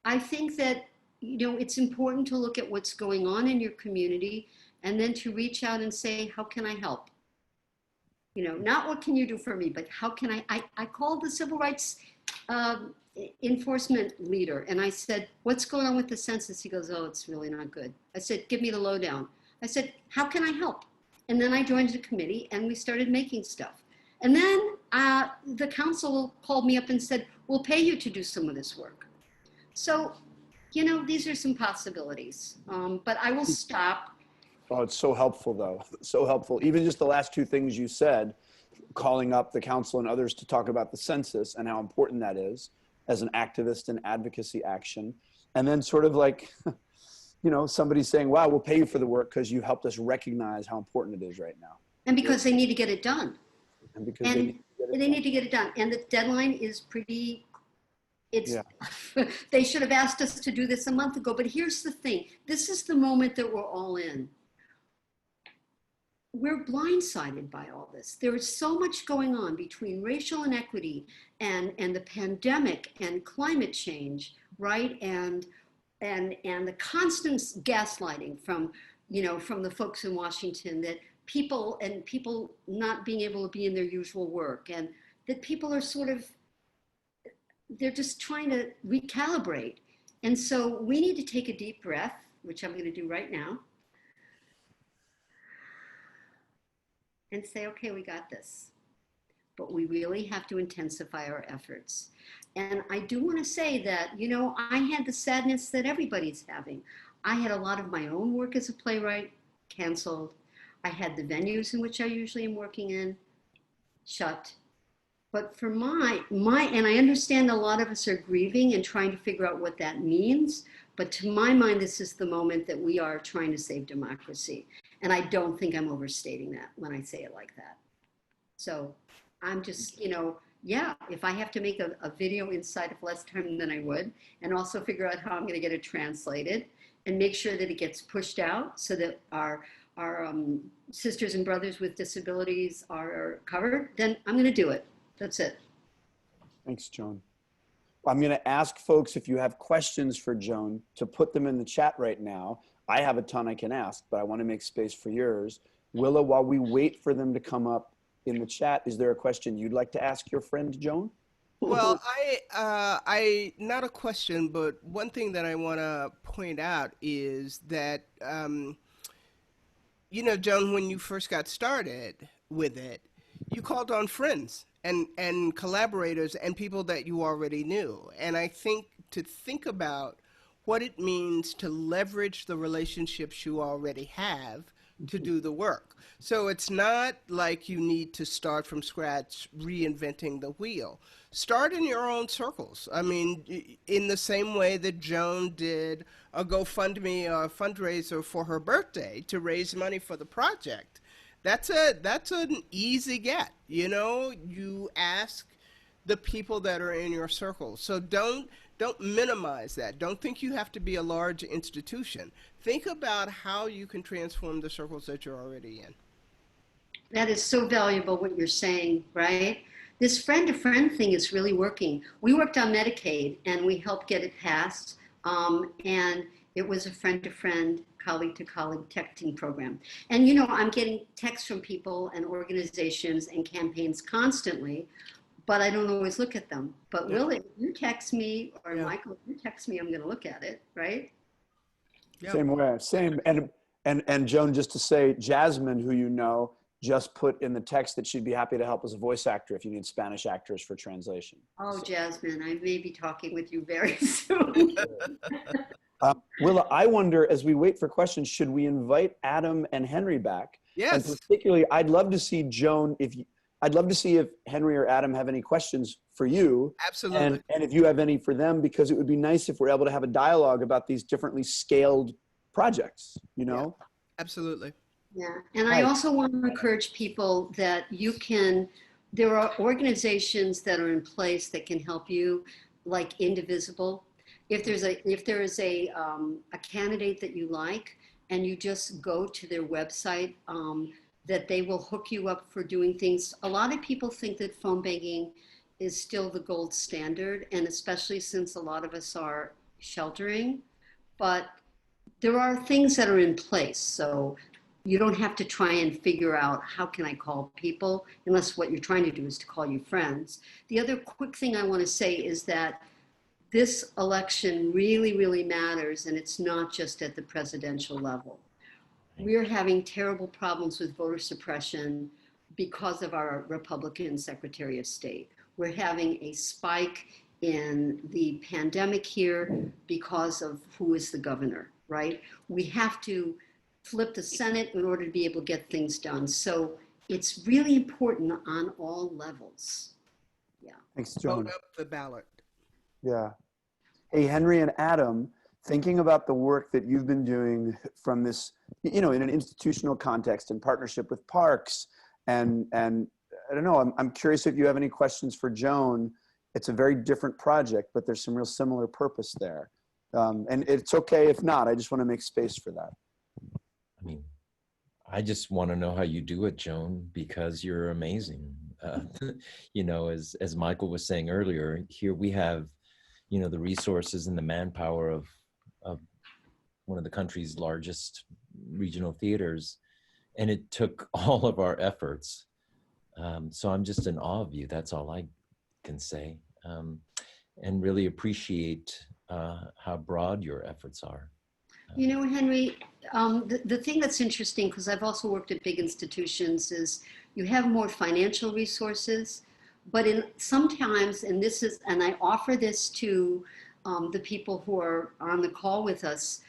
S6: I think that, it's important to look at what's going on in your community and then to reach out and say, how can I help? Not what can you do for me, but how can I called the civil rights enforcement leader, and I said, what's going on with the census? He goes, oh, it's really not good. I said, give me the lowdown. I said, how can I help? And then I joined the committee and we started making stuff. And then the council called me up and said, we'll pay you to do some of this work. So, these are some possibilities, but I will stop.
S2: Oh, it's so helpful though. So helpful. Even just the last two things you said, calling up the council and others to talk about the census and how important that is as an activist and advocacy action. And then sort of like, somebody saying, wow, we'll pay you for the work because you helped us recognize how important it is right now.
S6: And because they need to get it done.
S2: And because
S6: they need to get it done. And the deadline is they should have asked us to do this a month ago. But here's the thing. This is the moment that we're all in. We're blindsided by all this. There is so much going on between racial inequity and the pandemic and climate change, right? And the constant gaslighting from the folks in Washington that people not being able to be in their usual work, and that people are they're just trying to recalibrate. And so we need to take a deep breath, which I'm going to do right now, and say, okay, we got this. But we really have to intensify our efforts. And I do want to say that, I had the sadness that everybody's having. I had a lot of my own work as a playwright canceled. I had the venues in which I usually am working in shut. But for and I understand a lot of us are grieving and trying to figure out what that means. But to my mind, this is the moment that we are trying to save democracy. And I don't think I'm overstating that when I say it like that. So I'm just, yeah, if I have to make a video inside of less time than I would, and also figure out how I'm going to get it translated and make sure that it gets pushed out so that our sisters and brothers with disabilities are covered, then I'm going to do it. That's it.
S2: Thanks, Joan. I'm going to ask folks if you have questions for Joan to put them in the chat right now. I have a ton I can ask, but I want to make space for yours. Willa, while we wait for them to come up in the chat, is there a question you'd like to ask your friend Joan?
S1: Well, not a question, but one thing that I want to point out is that, Joan, when you first got started with it, you called on friends and collaborators and people that you already knew. And I think to think about what it means to leverage the relationships you already have to do the work. So it's not like you need to start from scratch reinventing the wheel. Start in your own circles. I mean, in the same way that Joan did a GoFundMe fundraiser for her birthday to raise money for the project. That's an easy get. You ask the people that are in your circle. So don't minimize that. Don't think you have to be a large institution. Think about how you can transform the circles that you're already in.
S6: That is so valuable what you're saying, right? This friend-to-friend thing is really working. We worked on Medicaid and we helped get it passed. And it was a friend-to-friend, colleague-to-colleague texting program. And I'm getting texts from people and organizations and campaigns constantly, but I don't always look at them. But Willa, if you text me, or Michael, if you text me, I'm going to look at it, right?
S1: Yeah.
S2: Same way, same. And Joan, just to say, Jasmine, who you know, just put in the text that she'd be happy to help as a voice actor if you need Spanish actors for translation.
S6: Oh, Jasmine, I may be talking with you very soon.
S2: Willa, I wonder, as we wait for questions, should we invite Adam and Henry back?
S1: Yes.
S2: And particularly, I'd love to see Joan, I'd love to see if Henry or Adam have any questions for you.
S1: Absolutely.
S2: And if you have any for them, because it would be nice if we're able to have a dialogue about these differently scaled projects, Yeah,
S1: absolutely.
S6: Yeah, and I also want to encourage people that there are organizations that are in place that can help you, like Indivisible. If there is a candidate that you like, and you just go to their website, that they will hook you up for doing things. A lot of people think that phone banking is still the gold standard, and especially since a lot of us are sheltering, but there are things that are in place. So you don't have to try and figure out how can I call people, unless what you're trying to do is to call you friends. The other quick thing I want to say is that this election really, really matters, and it's not just at the presidential level. We're having terrible problems with voter suppression because of our Republican Secretary of State. We're having a spike in the pandemic here because of who is the governor, right? We have to flip the Senate in order to be able to get things done. So it's really important on all levels. Yeah.
S2: Thanks, Joan.
S1: Vote up the ballot.
S2: Yeah. Hey, Henry and Adam, thinking about the work that you've been doing from this, in an institutional context in partnership with parks, and I don't know, I'm curious if you have any questions for Joan. It's a very different project, but there's some real similar purpose there. And it's okay if not, I just want to make space for that.
S5: I mean, I just want to know how you do it, Joan, because you're amazing. As Michael was saying earlier, here we have, the resources and the manpower of one of the country's largest regional theaters, and it took all of our efforts. So I'm just in awe of you. That's all I can say, and really appreciate how broad your efforts are.
S6: Henry, the thing that's interesting, because I've also worked at big institutions, is you have more financial resources, but sometimes, and I offer this to the people who are on the call with us,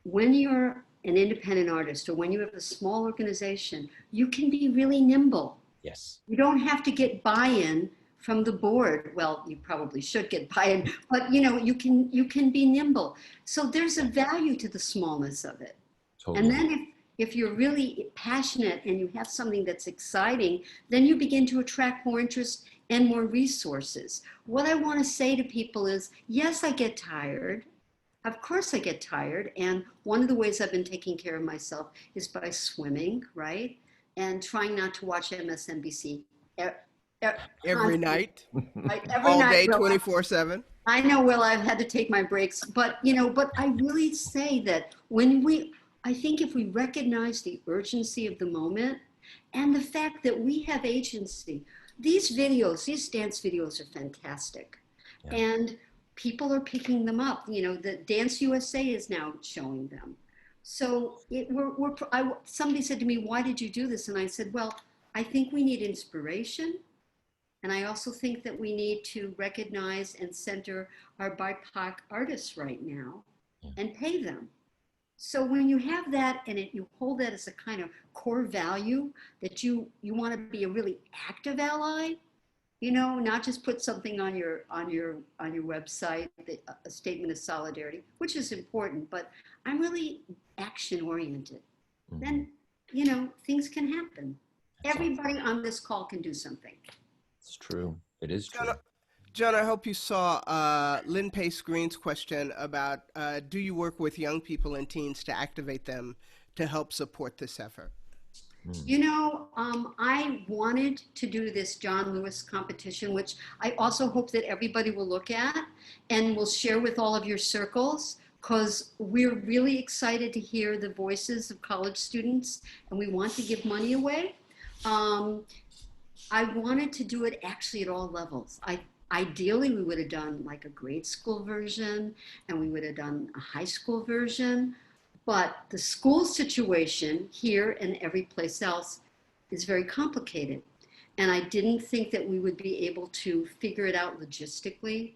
S6: when you're an independent artist or when you have a small organization, you can be really nimble.
S5: Yes.
S6: You don't have to get buy-in from the board. Well, you probably should get buy-in, but you can be nimble. So there's a value to the smallness of it.
S5: Totally.
S6: And then if you're really passionate and you have something that's exciting, then you begin to attract more interest and more resources. What I want to say to people is, yes, I get tired. Of course I get tired. And one of the ways I've been taking care of myself is by swimming, right? And trying not to watch MSNBC
S1: Every night,
S6: right? Every
S1: all
S6: night.
S1: day, 24/7.
S6: I know, Will, I've had to take my breaks, but but I really say that I think if we recognize the urgency of the moment and the fact that we have agency, these dance videos are fantastic. Yeah. And people are picking them up. The Dance USA is now showing them. So somebody said to me, why did you do this? And I said, well, I think we need inspiration. And I also think that we need to recognize and center our BIPOC artists right now and pay them. So when you have that and you hold that as a kind of core value that you want to be a really active ally, not just put something on your website, a statement of solidarity, which is important, but I'm really action oriented. Then, things can happen. That's everybody awesome. On this call can do something.
S5: It's true. It is true.
S1: Joan, I hope you saw Lynn Pace Green's question about do you work with young people and teens to activate them to help support this effort?
S6: I wanted to do this John Lewis competition, which I also hope that everybody will look at and will share with all of your circles, because we're really excited to hear the voices of college students and we want to give money away. I wanted to do it actually at all levels. Ideally, we would have done like a grade school version and we would have done a high school version, but the school situation here and every place else is very complicated. And I didn't think that we would be able to figure it out logistically.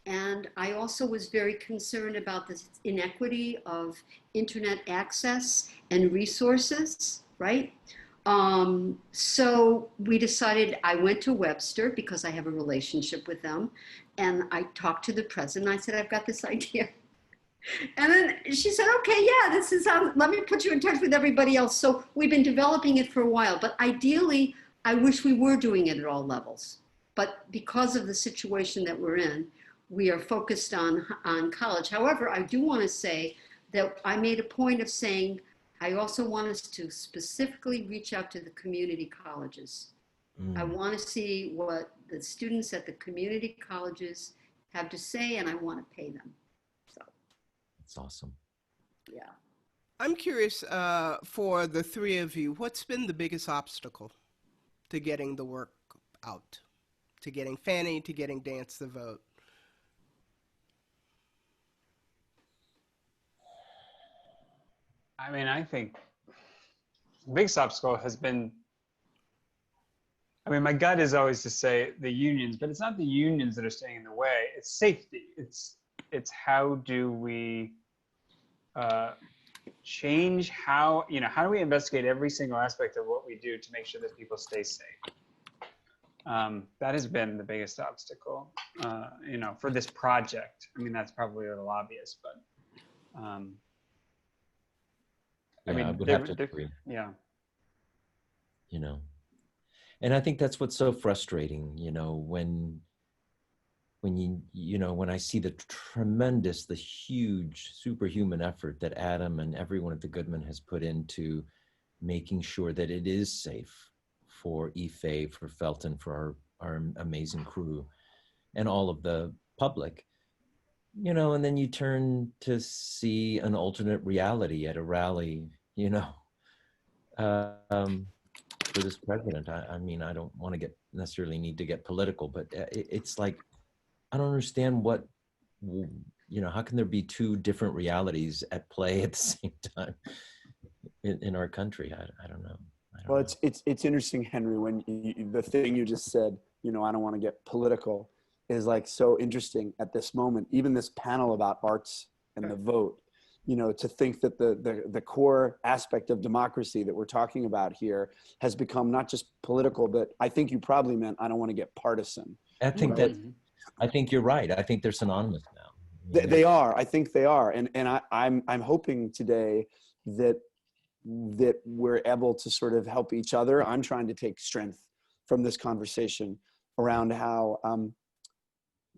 S6: And I also was very concerned about the inequity of internet access and resources, right? So we decided, I went to Webster because I have a relationship with them, and I talked to the president. I said, I've got this idea. And then she said, okay, yeah, let me put you in touch with everybody else. So we've been developing it for a while, but ideally, I wish we were doing it at all levels. But because of the situation that we're in, we are focused on college. However, I do want to say that I made a point of saying, I also want us to specifically reach out to the community colleges. I want to see what the students at the community colleges have to say, and I want to pay them. So
S5: that's awesome.
S6: Yeah.
S1: I'm curious, for the three of you, what's been the biggest obstacle to getting the work out, to getting Fannie, to getting Dance the Vote?
S4: I mean, I think the biggest obstacle has been, my gut is always to say the unions, but it's not the unions that are standing in the way. It's safety. It's how do we change how do we investigate every single aspect of what we do to make sure that people stay safe? That has been the biggest obstacle, for this project. That's probably a little obvious, but
S5: I would have to agree.
S4: Yeah.
S5: And I think that's what's so frustrating, when I see the huge superhuman effort that Adam and everyone at the Goodman has put into making sure that it is safe for Ife, for Felton, for our amazing crew and all of the public, and then you turn to see an alternate reality at a rally, for this president. I don't want to necessarily need to get political, but it's like, I don't understand how can there be two different realities at play at the same time in our country? I don't know.
S2: Well, it's interesting, Henry, when the thing you just said, I don't want to get political, is like so interesting at this moment. Even this panel about arts and the vote, to think that the core aspect of democracy that we're talking about here has become not just political, but I think you probably meant, I don't want to get partisan.
S5: I think I think you're right. I think they're synonymous now.
S2: They are. I think they are. And I'm hoping today that that we're able to sort of help each other. I'm trying to take strength from this conversation around how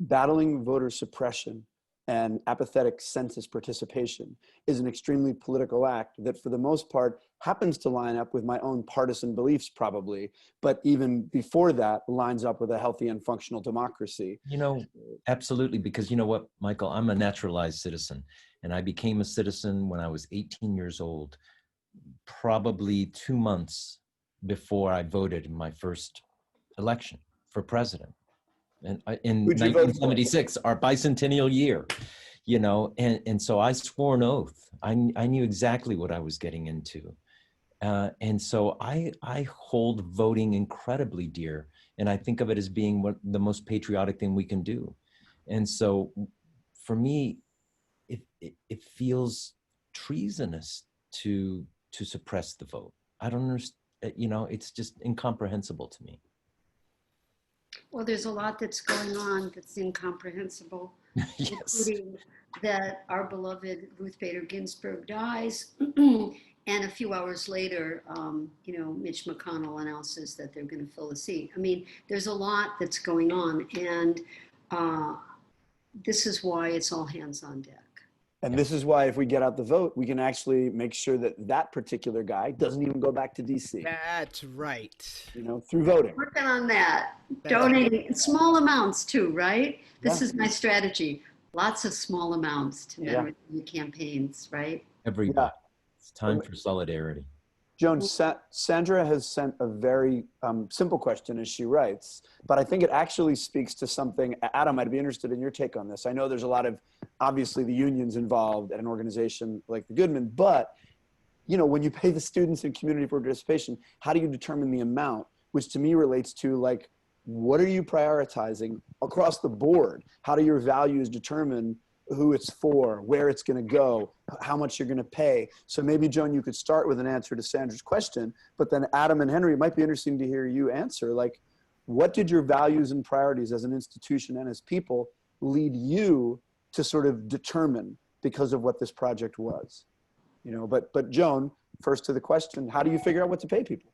S2: battling voter suppression and apathetic census participation is an extremely political act that for the most part happens to line up with my own partisan beliefs probably, but even before that lines up with a healthy and functional democracy.
S5: You know, absolutely, because you know what, Michael, I'm a naturalized citizen, and I became a citizen when I was 18 years old, probably 2 months before I voted in my first election for president. And in 1976, our bicentennial year, you know, and so I swore an oath. I knew exactly what I was getting into. And so I hold voting incredibly dear. And I think of it as being the most patriotic thing we can do. And so for me, it feels treasonous to suppress the vote. I don't understand, you know, it's just incomprehensible to me.
S6: Well, there's a lot that's going on that's incomprehensible,
S5: Yes.
S6: including that our beloved Ruth Bader Ginsburg dies, and a few hours later, you know, Mitch McConnell announces that they're going to fill the seat. I mean, there's a lot that's going on, and this is why it's all hands on deck.
S2: And this is why if we get out the vote, we can actually make sure that that particular guy doesn't even go back to DC.
S1: That's right.
S2: You know, through voting.
S6: Working on that.
S1: That's
S6: Donating small amounts too, right? This
S2: Yeah.
S6: is my strategy. Lots of small amounts to
S2: Yeah.
S6: memory campaigns, right?
S5: Everybody. It's time for solidarity.
S2: Joan, Sandra has sent a very simple question, as she writes, but I think it actually speaks to something. Adam, I'd be interested in your take on this. I know there's a lot of, obviously, the unions involved at an organization like the Goodman, but you know, when you pay the students in community participation, how do you determine the amount? Which to me relates to like, what are you prioritizing across the board? How do your values determine who it's for, where it's going to go, how much you're going to pay? So maybe, Joan, you could start with an answer to Sandra's question, but then Adam and Henry, it might be interesting to hear you answer, like, what did your values and priorities as an institution and as people lead you to sort of determine because of what this project was? You know, but Joan, first to the question, how do you figure out what to pay people?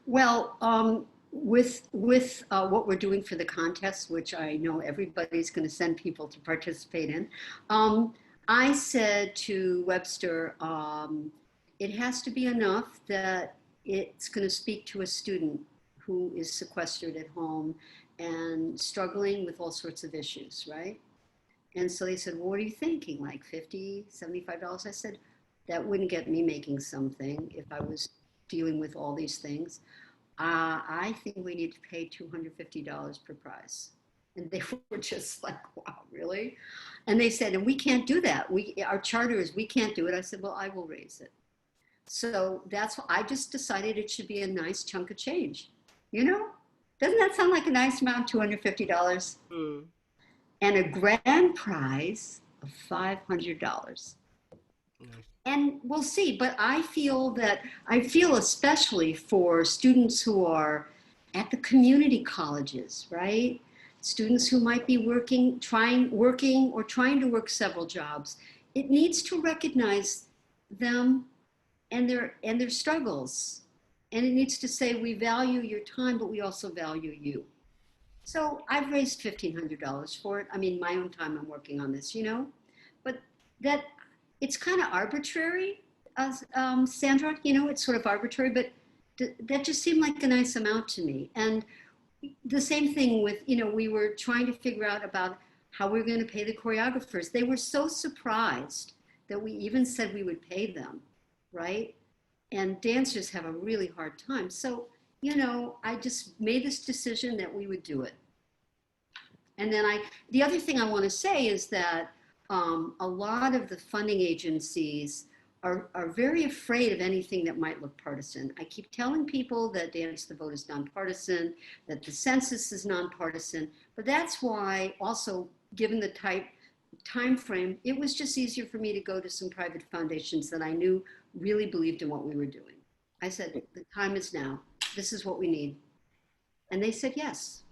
S6: Well, with what we're doing for the contest, which I know everybody's going to send people to participate in, I said to Webster, it has to be enough that it's going to speak to a student who is sequestered at home and struggling with all sorts of issues, right? And so they said, well, what are you thinking, like $50, $75? I said, that wouldn't get me making something if I was dealing with all these things. I think we need to pay $250 per prize. And they were just like, wow, really? And they said, and we can't do that. Our charter is, we can't do it. I said, well, I will raise it. So that's what I just decided it should be a nice chunk of change. You know, doesn't that sound like a nice amount, $250?
S1: Mm.
S6: And a grand prize of $500. And we'll see, but I feel especially for students who are at the community colleges, right? Students who might be trying to work several jobs. It needs to recognize them and their struggles. And it needs to say, we value your time, but we also value you. So I've raised $1,500 for it. I mean, my own time I'm working on this, you know, but that, it's kind of arbitrary, Sandra, you know, it's sort of arbitrary, but that just seemed like a nice amount to me. And the same thing with, you know, we were trying to figure out about how we were going to pay the choreographers. They were so surprised that we even said we would pay them, right? And dancers have a really hard time. So, you know, I just made this decision that we would do it. And then the other thing I want to say is that a lot of the funding agencies are very afraid of anything that might look partisan. I keep telling people that Dance the Vote is nonpartisan, that the census is nonpartisan, but that's why also, given the time frame, it was just easier for me to go to some private foundations that I knew really believed in what we were doing. I said, the time is now. This is what we need. And they said yes.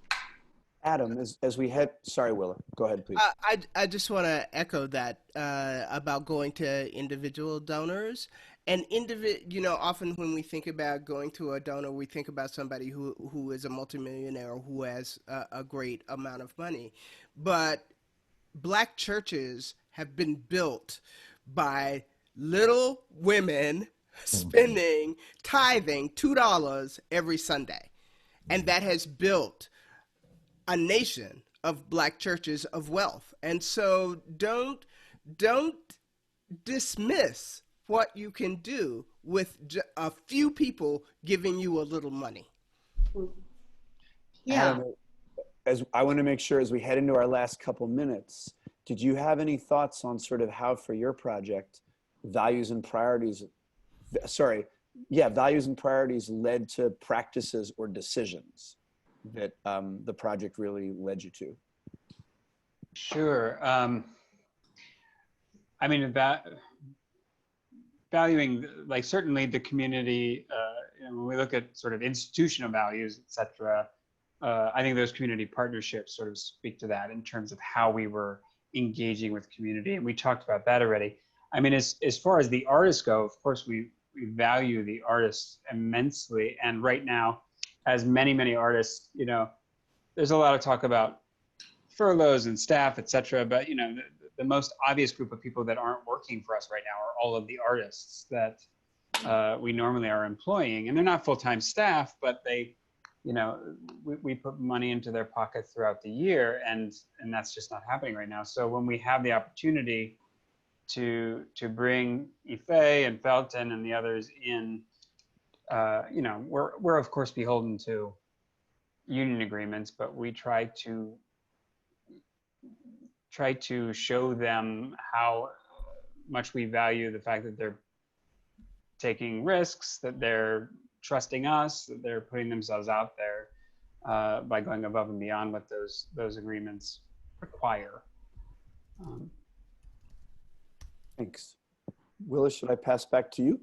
S2: Adam, as we head, sorry, Willa, go ahead, please.
S1: I just want to echo that about going to individual donors And often when we think about going to a donor, we think about somebody who is a multimillionaire or who has a great amount of money. But Black churches have been built by little women spending, tithing $2 every Sunday. And that has built a nation of Black churches of wealth. And so don't dismiss what you can do with a few people giving you a little money.
S6: Yeah.
S2: Adam, as I want to make sure as we head into our last couple minutes, did you have any thoughts on sort of how for your project values and priorities led to practices or decisions that the project really led you to?
S4: Sure. I mean, valuing, like, certainly the community, when we look at sort of institutional values, et cetera, I think those community partnerships sort of speak to that in terms of how we were engaging with community. And we talked about that already. I mean, as far as the artists go, of course, we value the artists immensely. And right now, as many artists, there's a lot of talk about furloughs and staff, et cetera. But, the most obvious group of people that aren't working for us right now are all of the artists that we normally are employing. And they're not full-time staff, but they, we put money into their pockets throughout the year, and that's just not happening right now. So when we have the opportunity to bring Ife and Felton and the others in, we're of course beholden to union agreements, but we try to show them how much we value the fact that they're taking risks, that they're trusting us, that they're putting themselves out there by going above and beyond what those agreements require.
S2: Thanks. Willa, should I pass back to you?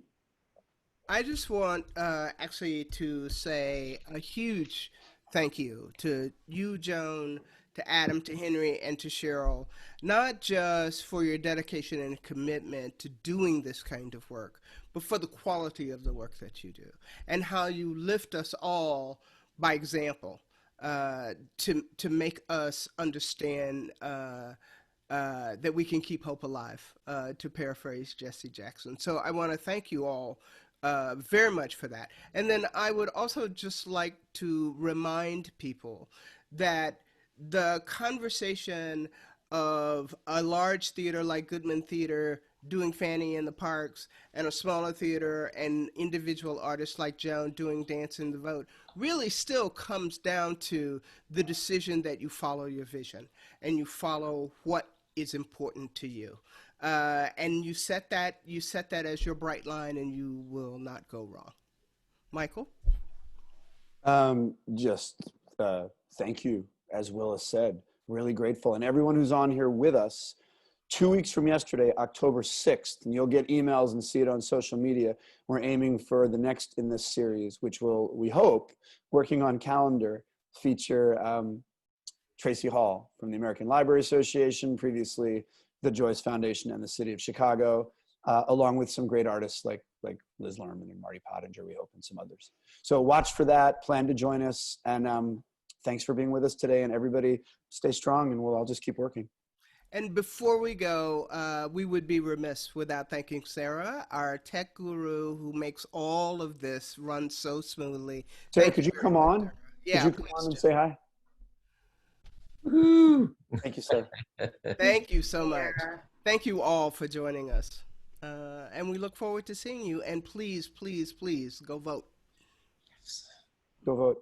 S1: I just want actually to say a huge thank you to you, Joan, to Adam, to Henry, and to Cheryl, not just for your dedication and commitment to doing this kind of work, but for the quality of the work that you do and how you lift us all by example to make us understand that we can keep hope alive, to paraphrase Jesse Jackson. So I want to thank you all very much for that. And then I would also just like to remind people that the conversation of a large theater like Goodman Theater doing Fannie in the Parks and a smaller theater and individual artists like Joan doing Dance in the Vote really still comes down to the decision that you follow your vision and you follow what is important to you. And you set that as your bright line and you will not go wrong. Michael?
S2: Thank you. As Willa said, really grateful. And everyone who's on here with us, 2 weeks from yesterday, October 6th, and you'll get emails and see it on social media, we're aiming for the next in this series, which will, we hope, working on calendar, feature Tracy Hall from the American Library Association, previously the Joyce Foundation and the City of Chicago, along with some great artists like Liz Lerman and Marty Pottinger, we hope, and some others. So watch for that, plan to join us, and thanks for being with us today, and everybody stay strong, and we'll all just keep working.
S1: And before we go, we would be remiss without thanking Sarah, our tech guru who makes all of this run so smoothly.
S2: Sarah, could you come on?
S1: Yeah,
S2: could you come on and say hi?
S5: Woo!
S2: Thank you, Sarah.
S1: Thank you so much. Thank you all for joining us. And we look forward to seeing you. And please, please, please go vote.
S2: Go vote.